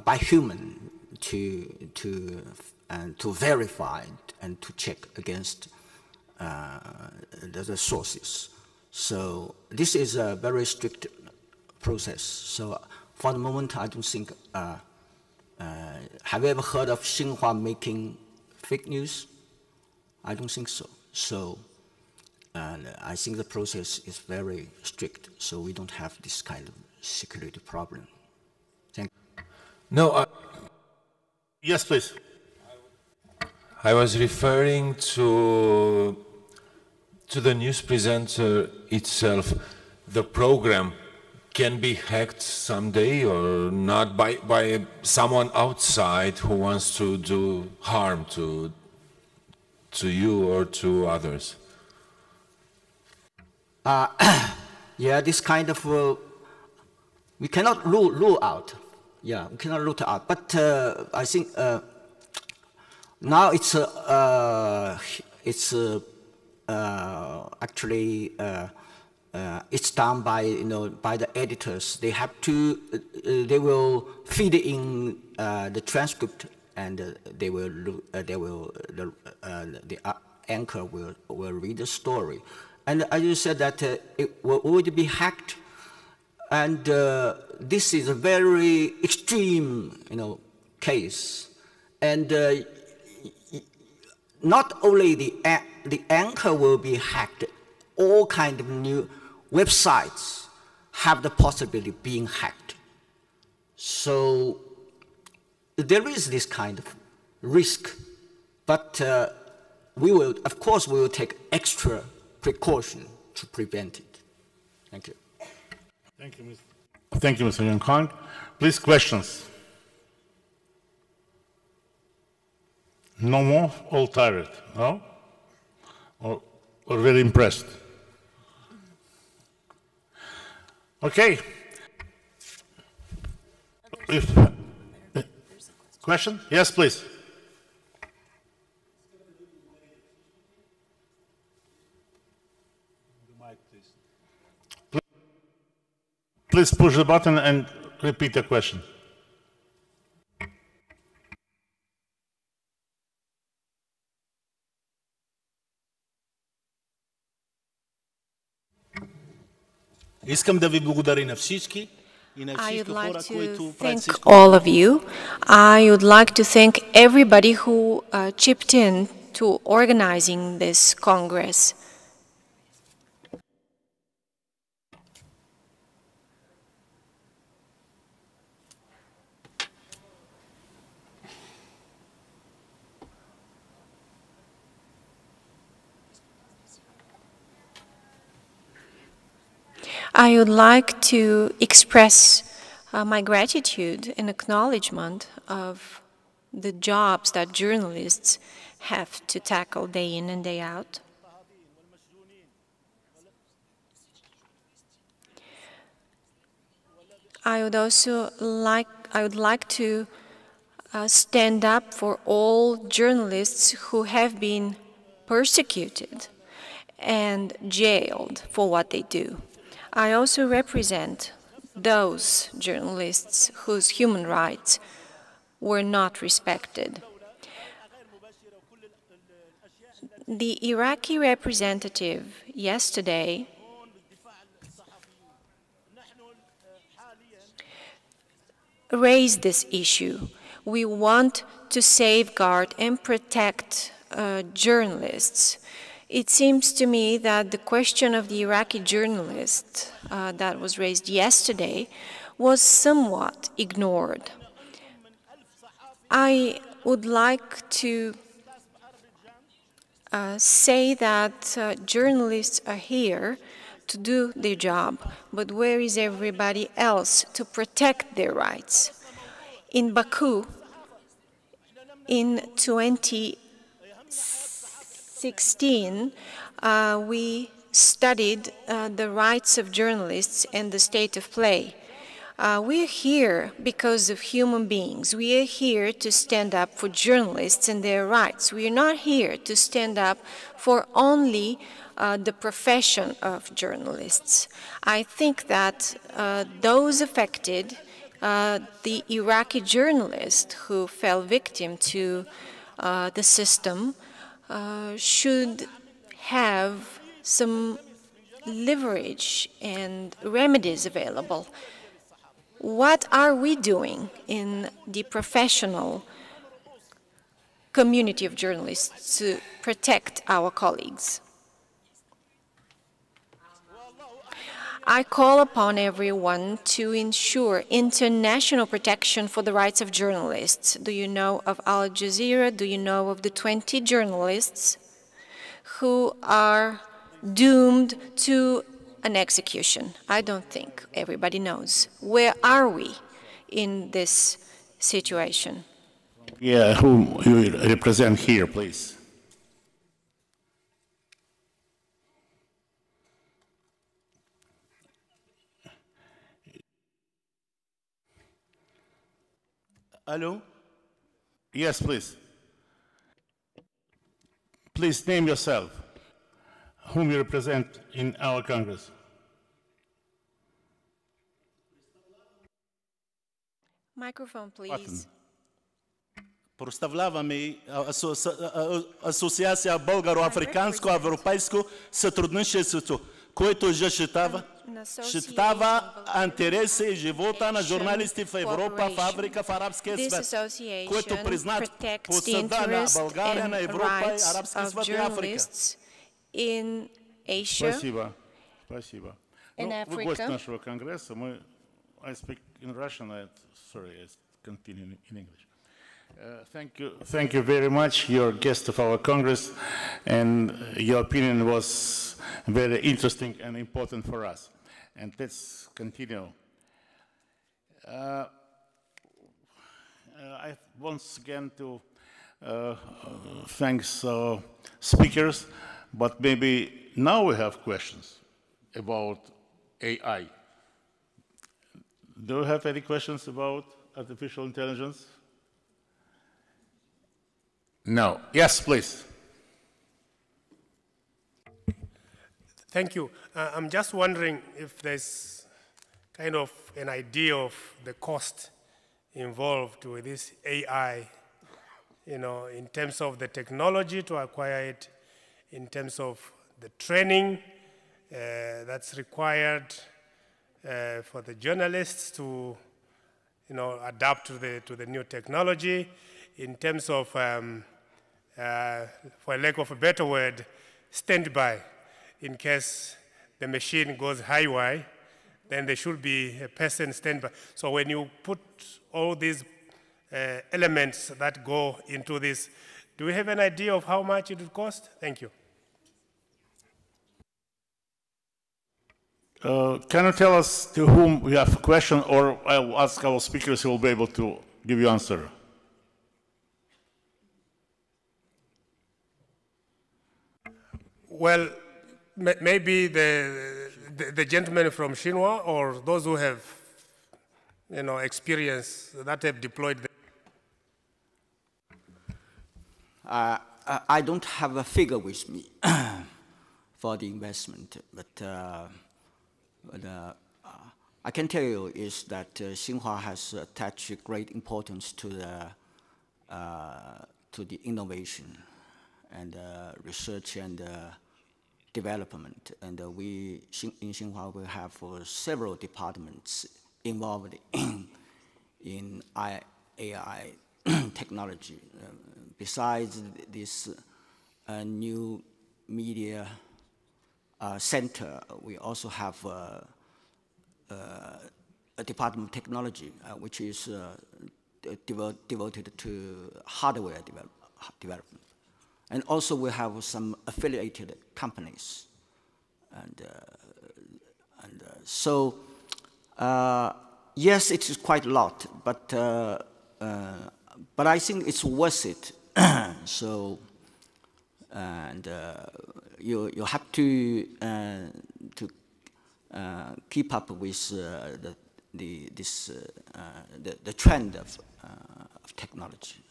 by human to and to verify and to check against the sources. So this is a very strict process. So for the moment, I don't think, have you ever heard of Xinhua making fake news? I don't think so. So I think the process is very strict, so we don't have this kind of security problem. Thank you. No, yes, please. I was referring to the news presenter itself. The program can be hacked someday or not by someone outside who wants to do harm to you or to others. Yeah, this kind of, we cannot rule out. Yeah, we cannot rule it out. But I think now it's actually it's done by by the editors. They have to they will feed in the transcript, and the anchor will read the story. And as you said that it would be hacked, and this is a very extreme case, and not only the anchor will be hacked, all kind of new websites have the possibility of being hacked. So there is this kind of risk, but we will, of course, we will take extra precaution to prevent it. Thank you. Thank you, Mr. Yong Kong. Please, questions. No more? All tired? No? Or very impressed? Okay. Question? Yes, please. Please push the button and repeat the question. I would like to thank all of you. I would like to thank everybody who chipped in to organizing this Congress. I would like to express my gratitude and acknowledgement of the jobs that journalists have to tackle day in and day out. I would like to stand up for all journalists who have been persecuted and jailed for what they do. I also represent those journalists whose human rights were not respected. The Iraqi representative yesterday raised this issue. We want to safeguard and protect journalists. It seems to me that the question of the Iraqi journalist that was raised yesterday was somewhat ignored. I would like to say that journalists are here to do their job, but where is everybody else to protect their rights? In Baku, in 2016, we studied the rights of journalists and the state of play. We're here because of human beings. We are here to stand up for journalists and their rights. We are not here to stand up for only the profession of journalists. I think that those affected, the Iraqi journalists who fell victim to the system should have some leverage and remedies available. What are we doing in the professional community of journalists to protect our colleagues? I call upon everyone to ensure international protection for the rights of journalists. Do you know of Al Jazeera? Do you know of the 20 journalists who are doomed to an execution? I don't think everybody knows. Where are we in this situation? Yeah, whom you represent here, please. Hello? Yes, please. Please name yourself, whom you represent in our Congress. Microphone, please. Button. Представляваме Асоциация българо-африканско-европейско сътрудничество, което защитава интереси и живота на журналисти в Европа, в Африка, в арабския свет, което признат по съда на България, на Европа и арабския свет и Африка. Спасибо. Спасибо. Вы гость нашего Конгресса. I speak in Russian. Sorry, I continue in English. Thank you very much. You're a guest of our Congress, and your opinion was very interesting and important for us. And let's continue. I once again to thank speakers, but maybe now we have questions about AI. Do you have any questions about artificial intelligence? No. Yes, please. Thank you. I'm just wondering if there's kind of an idea of the cost involved with this AI, you know, in terms of the technology to acquire it, in terms of the training that's required for the journalists to, you know, adapt to the new technology, in terms of, for lack of a better word, standby. In case the machine goes haywire, then there should be a person standby. So when you put all these elements that go into this, do we have an idea of how much it would cost? Thank you. Can you tell us to whom we have a question, or I'll ask our speakers who will be able to give you answer? Well, maybe the gentleman from Xinhua, or those who have, you know, experience that have deployed. I don't have a figure with me for the investment, but I can tell you is that Xinhua has attached great importance to the innovation and research and development, and we in Xinhua we have several departments involved in AI technology. Besides this new media center, we also have a department of technology, which is devoted to hardware development. And also we have some affiliated companies. And so, yes, it is quite a lot, but I think it's worth it. So, and you have to keep up with the trend of technology.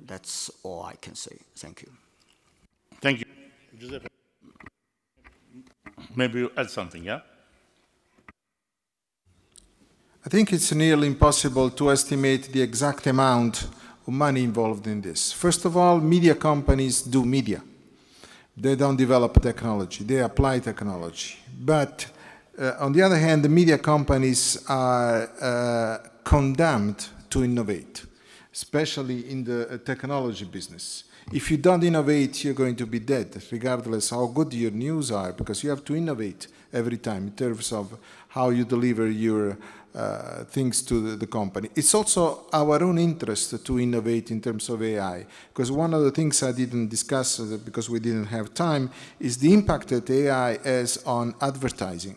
That's all I can say. Thank you. Thank you. Giuseppe, maybe you add something, yeah? I think it's nearly impossible to estimate the exact amount money involved in this. First of all, media companies do media. They don't develop technology, they apply technology. But on the other hand, the media companies are condemned to innovate, especially in the technology business. If you don't innovate, you're going to be dead, regardless how good your news are, because you have to innovate every time in terms of how you deliver your things to the company. It's also our own interest to innovate in terms of AI, because one of the things I didn't discuss because we didn't have time is the impact that AI has on advertising.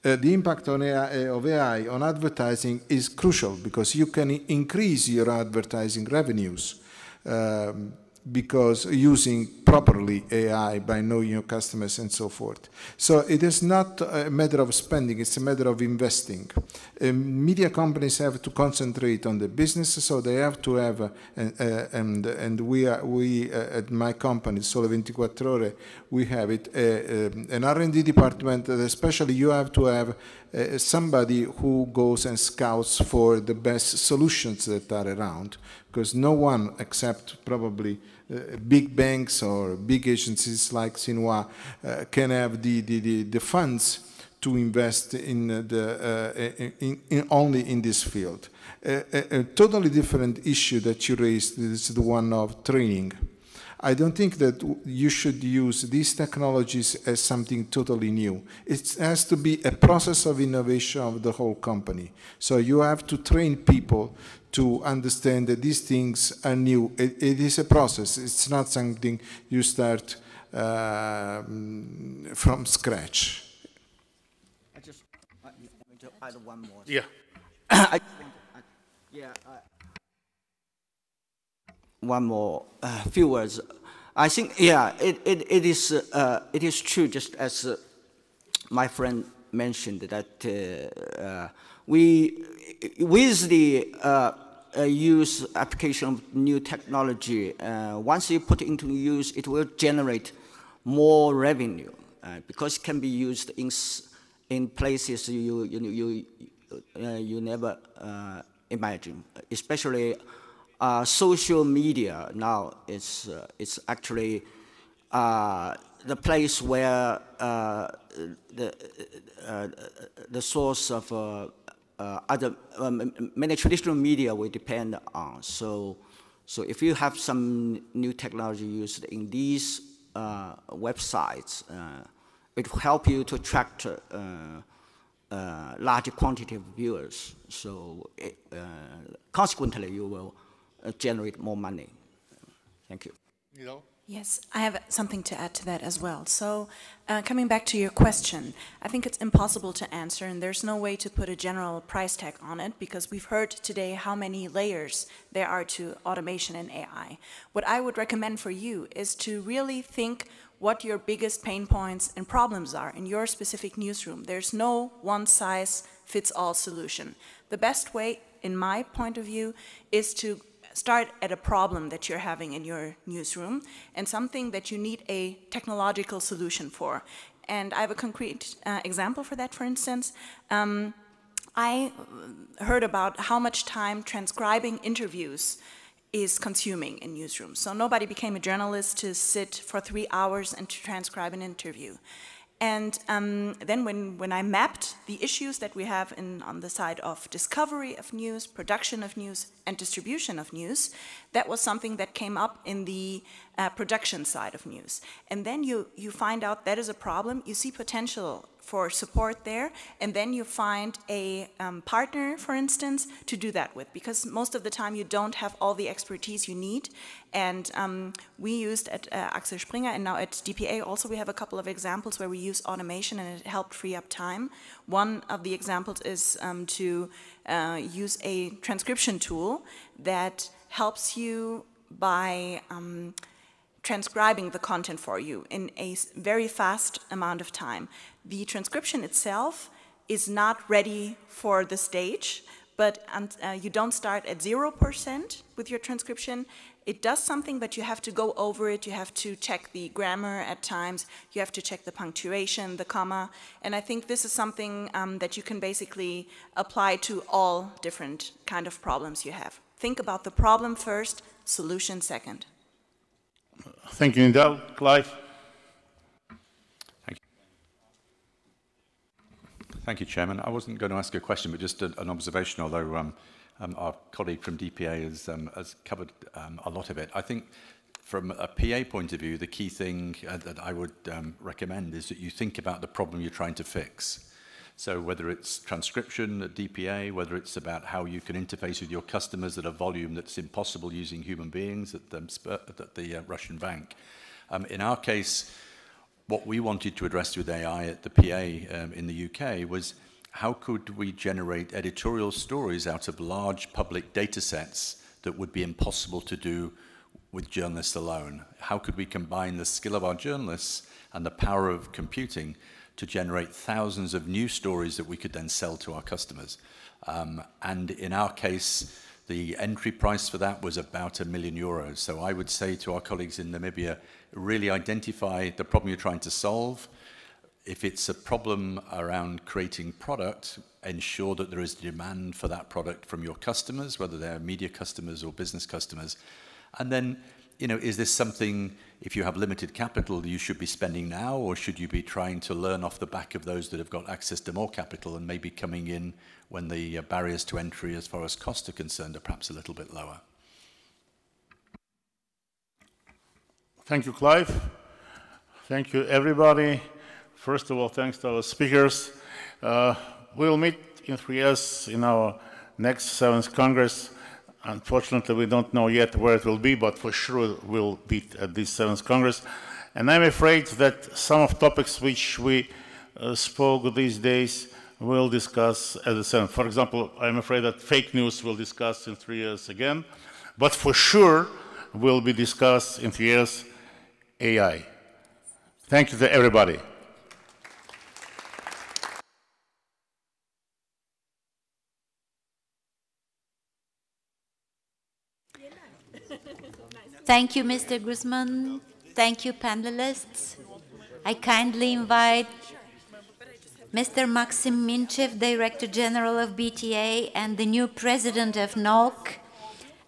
The impact of AI on advertising is crucial because you can increase your advertising revenues because using properly AI by knowing your customers and so forth. So it is not a matter of spending, it's a matter of investing. Media companies have to concentrate on the business, so they have to have, and we at my company, Sole 24 Ore, we have it, an R&D department that especially you have to have somebody who goes and scouts for the best solutions that are around, because no one except probably big banks or big agencies like Sinhua can have the funds to invest in only in this field. A totally different issue that you raised is the one of training. I don't think that you should use these technologies as something totally new. It has to be a process of innovation of the whole company. So you have to train people to understand that these things are new. It is a process. It's not something you start from scratch. I just want to add one more. Yeah. One more few words. I think, yeah, it is true, just as my friend mentioned, that with the use application of new technology, once you put it into use, it will generate more revenue because it can be used in places you never imagine, especially. Social media now is actually the place where the source of many traditional media we depend on. So if you have some new technology used in these websites, it will help you to attract large quantity of viewers. So consequently, you will generate more money. Thank you. Yes, I have something to add to that as well. So coming back to your question, I think it's impossible to answer, and there's no way to put a general price tag on it, because we've heard today how many layers there are to automation and AI. What I would recommend for you is to really think what your biggest pain points and problems are in your specific newsroom. There's no one-size-fits-all solution. The best way, in my point of view, is to start at a problem that you're having in your newsroom and something that you need a technological solution for. And I have a concrete example for that, for instance. I heard about how much time transcribing interviews is consuming in newsrooms. So nobody became a journalist to sit for 3 hours and to transcribe an interview. And then when I mapped the issues that we have on the side of discovery of news, production of news, and distribution of news, that was something that came up in the production side of news. And then you find out that is a problem, you see potential for support there, and then you find a partner, for instance, to do that with, because most of the time you don't have all the expertise you need. And we used at Axel Springer and now at DPA also, we have a couple of examples where we use automation and it helped free up time. One of the examples is to use a transcription tool that helps you by transcribing the content for you in a very fast amount of time. The transcription itself is not ready for the stage, but you don't start at 0% with your transcription. It does something, but you have to go over it. You have to check the grammar at times. You have to check the punctuation, the comma. And I think this is something that you can basically apply to all different kind of problems you have. Think about the problem first, solution second. Thank you, Nidal. Clive? Thank you, Chairman. I wasn't going to ask a question, but just an observation, although our colleague from DPA has covered a lot of it. I think from a PA point of view, the key thing that I would recommend is that you think about the problem you're trying to fix. So whether it's transcription at DPA, whether it's about how you can interface with your customers at a volume that's impossible using human beings at the Russian bank. In our case, what we wanted to address with AI at the PA in the UK was how could we generate editorial stories out of large public data sets that would be impossible to do with journalists alone? How could we combine the skill of our journalists and the power of computing to generate thousands of new stories that we could then sell to our customers? And in our case, the entry price for that was about €1 million. So I would say to our colleagues in Namibia, really identify the problem you're trying to solve. If it's a problem around creating product, ensure that there is demand for that product from your customers, whether they're media customers or business customers. And then, you know, is this something, if you have limited capital, you should be spending now, or should you be trying to learn off the back of those that have got access to more capital and maybe coming in when the barriers to entry as far as costs are concerned are perhaps a little bit lower? Thank you, Clive. Thank you, everybody. First of all, thanks to our speakers. We'll meet in 3 years in our next 7th Congress. Unfortunately, we don't know yet where it will be, but for sure we'll be at this 7th Congress. And I'm afraid that some of topics which we spoke these days we'll discuss at the 7th. For example, I'm afraid that fake news we'll discuss in 3 years again, but for sure will be discussed in 3 years AI. Thank you to everybody. Thank you, Mr. Guzman. Thank you, panelists. I kindly invite Mr. Maxim Minchev, Director General of BTA and the new President of NAWC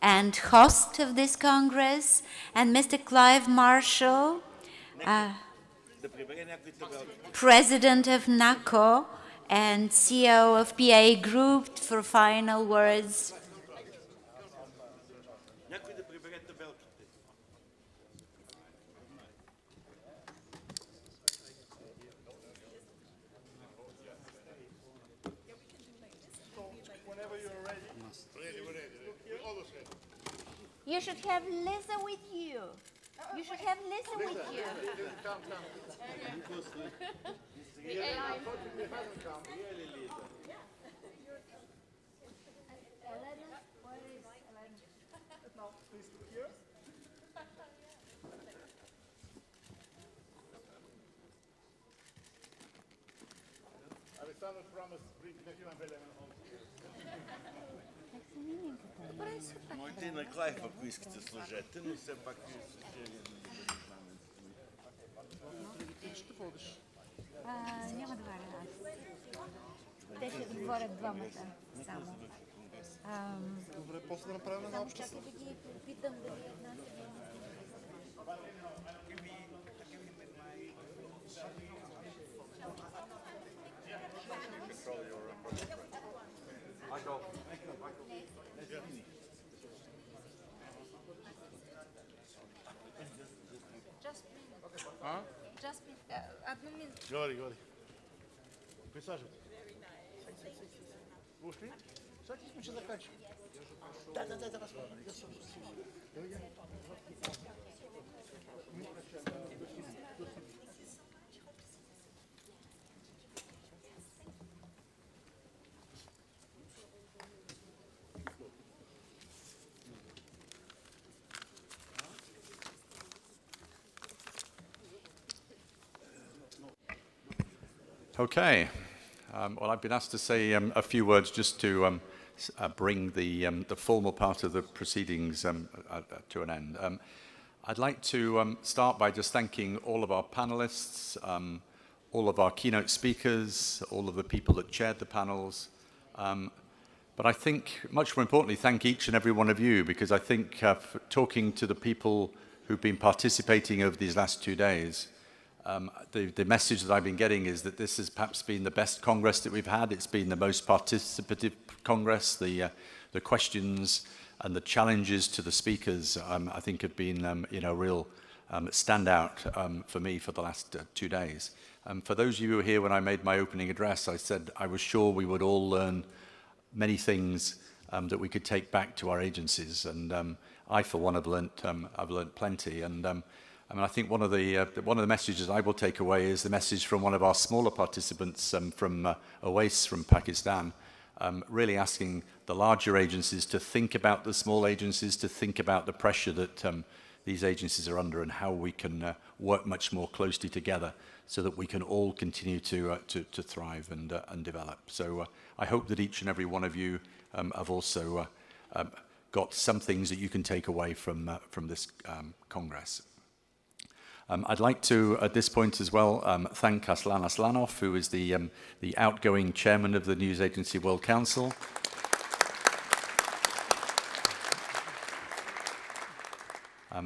and host of this Congress, and Mr. Clive Marshall, President of NACO and CEO of PA Group, for final words. You should have Lisa with you. You should have Lisa with you. Моите на Клайв, ако искате, служете, но все пак ви Ще водиш. Няма да варя аз. Те ще говорят двамата само. Добре, после да направим една обща. Чакай да ги питам дали една сега. Говори. Присаживайтесь. Ушли? Садитесь, мы сейчас заканчиваем. Да, Okay. Well, I've been asked to say a few words just to bring the formal part of the proceedings to an end. I'd like to start by just thanking all of our panelists, all of our keynote speakers, all of the people that chaired the panels, But I think, much more importantly, thank each and every one of you, because I think for talking to the people who've been participating over these last 2 days, the message that I've been getting is that this has perhaps been the best Congress that we've had. It's been the most participative Congress. The questions and the challenges to the speakers, I think, have been real standout for me for the last 2 days. For those of you who were here when I made my opening address, I said I was sure we would all learn many things that we could take back to our agencies, and I, for one, have learnt plenty. And I think one of the messages I will take away is the message from one of our smaller participants from OAS from Pakistan, really asking the larger agencies to think about the small agencies, to think about the pressure that these agencies are under and how we can work much more closely together so that we can all continue to thrive and develop. So I hope that each and every one of you have also got some things that you can take away from this Congress. I'd like to, at this point as well, thank Aslan Aslanov, who is the outgoing chairman of the news agency World Council.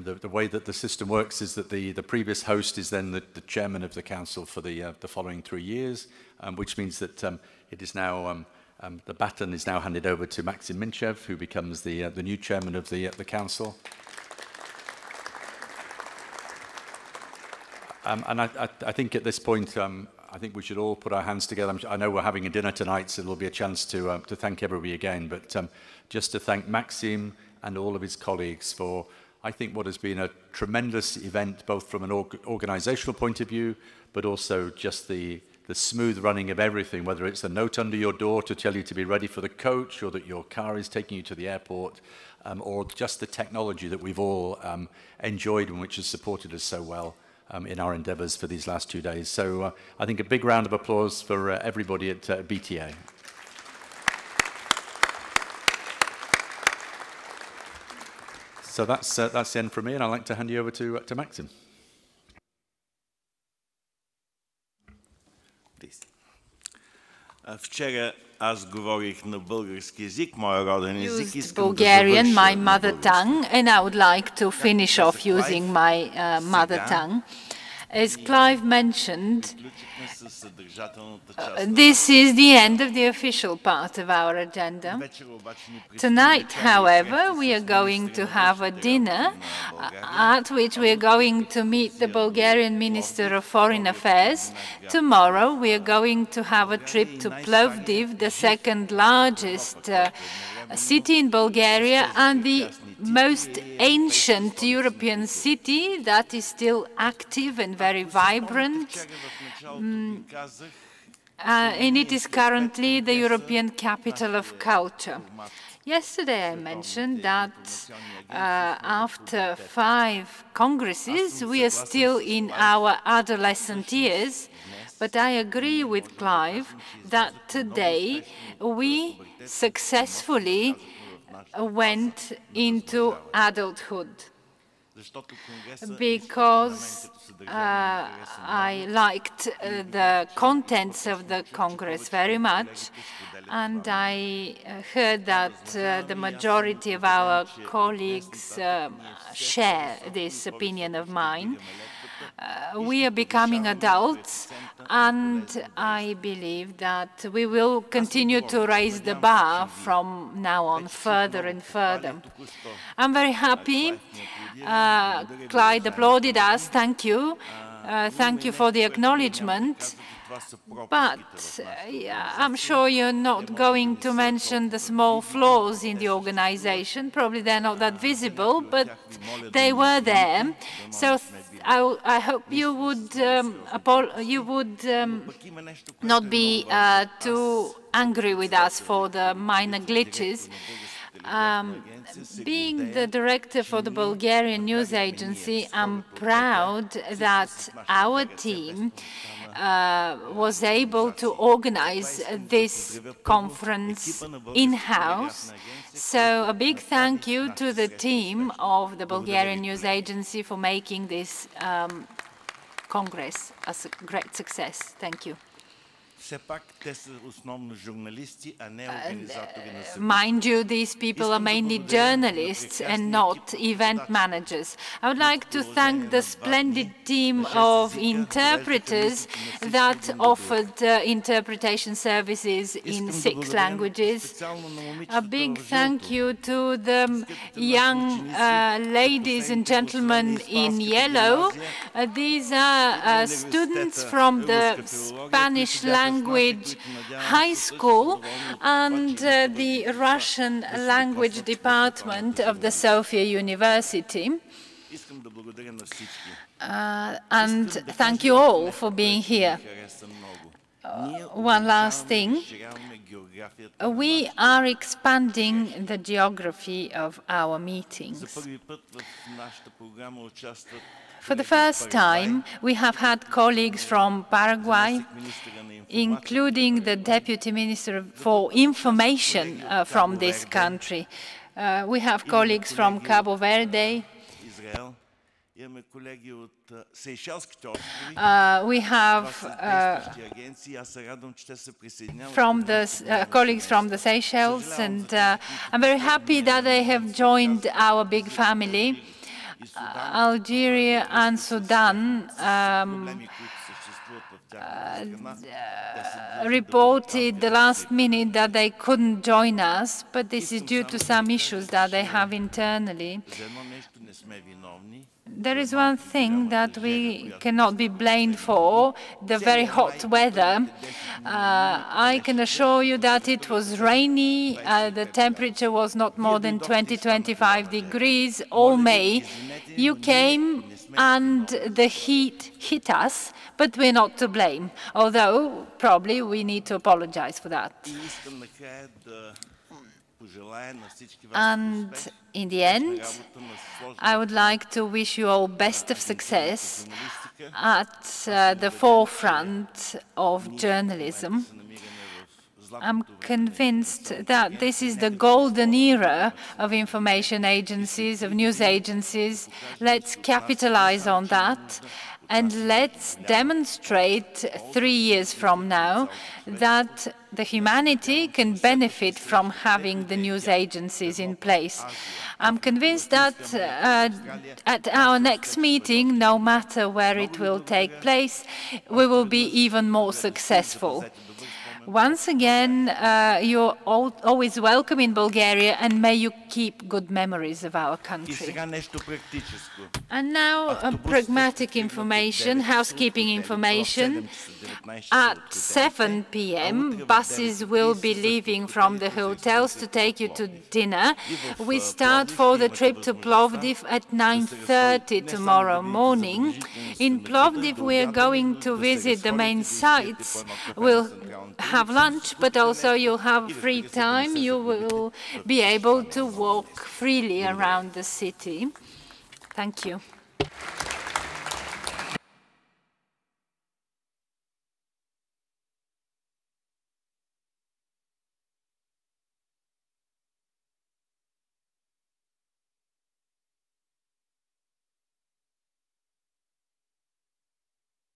The way that the system works is that the previous host is then the chairman of the council for the following 3 years, which means that it is now the baton is now handed over to Maxim Minchev, who becomes the new chairman of the council. And I think at this point, I think we should all put our hands together. I know we're having a dinner tonight, so there'll be a chance to thank everybody again. But just to thank Maxim and all of his colleagues for, I think, what has been a tremendous event, both from an organizational point of view, but also just the smooth running of everything, whether it's a note under your door to tell you to be ready for the coach, or that your car is taking you to the airport, or just the technology that we've all enjoyed and which has supported us so well in our endeavors for these last 2 days. So I think a big round of applause for everybody at BTA. So that's the end from me, and I'd like to hand you over to Maxim. Вчера аз говорих на български език, моя роден език. Used Bulgarian, my mother tongue, and I would like to finish off using my mother tongue. As Clive mentioned, this is the end of the official part of our agenda. Tonight, however, we are going to have a dinner at which we are going to meet the Bulgarian Minister of Foreign Affairs. Tomorrow, we are going to have a trip to Plovdiv, the second largest city in Bulgaria and the most ancient European city that is still active and very vibrant. And it is currently the European capital of culture. Yesterday I mentioned that after 5 congresses, we are still in our adolescent years, but I agree with Clive that today we successfully went into adulthood, because I liked the contents of the Congress very much, and I heard that the majority of our colleagues share this opinion of mine. We are becoming adults, and I believe that we will continue to raise the bar from now on further and further. I'm very happy. Clyde applauded us. Thank you. Thank you for the acknowledgement. But I'm sure you're not going to mention the small flaws in the organization. Probably they're not that visible, but they were there. So I hope you would not be too angry with us for the minor glitches. Being the director for the Bulgarian news agency, I'm proud that our team was able to organize this conference in-house. So a big thank you to the team of the Bulgarian news agency for making this Congress a great success. Thank you. Mind you, these people are mainly journalists and not event managers. I would like to thank the splendid team of interpreters that offered interpretation services in 6 languages. A big thank you to the young ladies and gentlemen in yellow. These are students from the Spanish language high school and the Russian language department of the Sofia University. And thank you all for being here. One last thing. We are expanding the geography of our meetings. For the first time, we have had colleagues from Paraguay, including the Deputy Minister for Information from this country. We have colleagues from Cabo Verde. We have colleagues from the Seychelles, and I'm very happy that they have joined our big family. Algeria and Sudan reported the last minute that they couldn't join us, but this is due to some issues that they have internally. There is one thing that we cannot be blamed for, the very hot weather. I can assure you that it was rainy, the temperature was not more than 20-25 degrees all May. You came and the heat hit us, but we're not to blame, although probably we need to apologize for that. And in the end, I would like to wish you all best of success at the forefront of journalism. I'm convinced that this is the golden era of information agencies, of news agencies. Let's capitalize on that. And let's demonstrate 3 years from now that the humanity can benefit from having the news agencies in place. I'm convinced that at our next meeting, no matter where it will take place, we will be even more successful. Once again, you're always welcome in Bulgaria, and may you keep good memories of our country. And now, pragmatic information, housekeeping information. At 7 p.m., buses will be leaving from the hotels to take you to dinner. We start for the trip to Plovdiv at 9:30 tomorrow morning. In Plovdiv, we are going to visit the main sites. We'll have lunch, but also you'll have free time. You will be able to walk freely around the city. Thank you.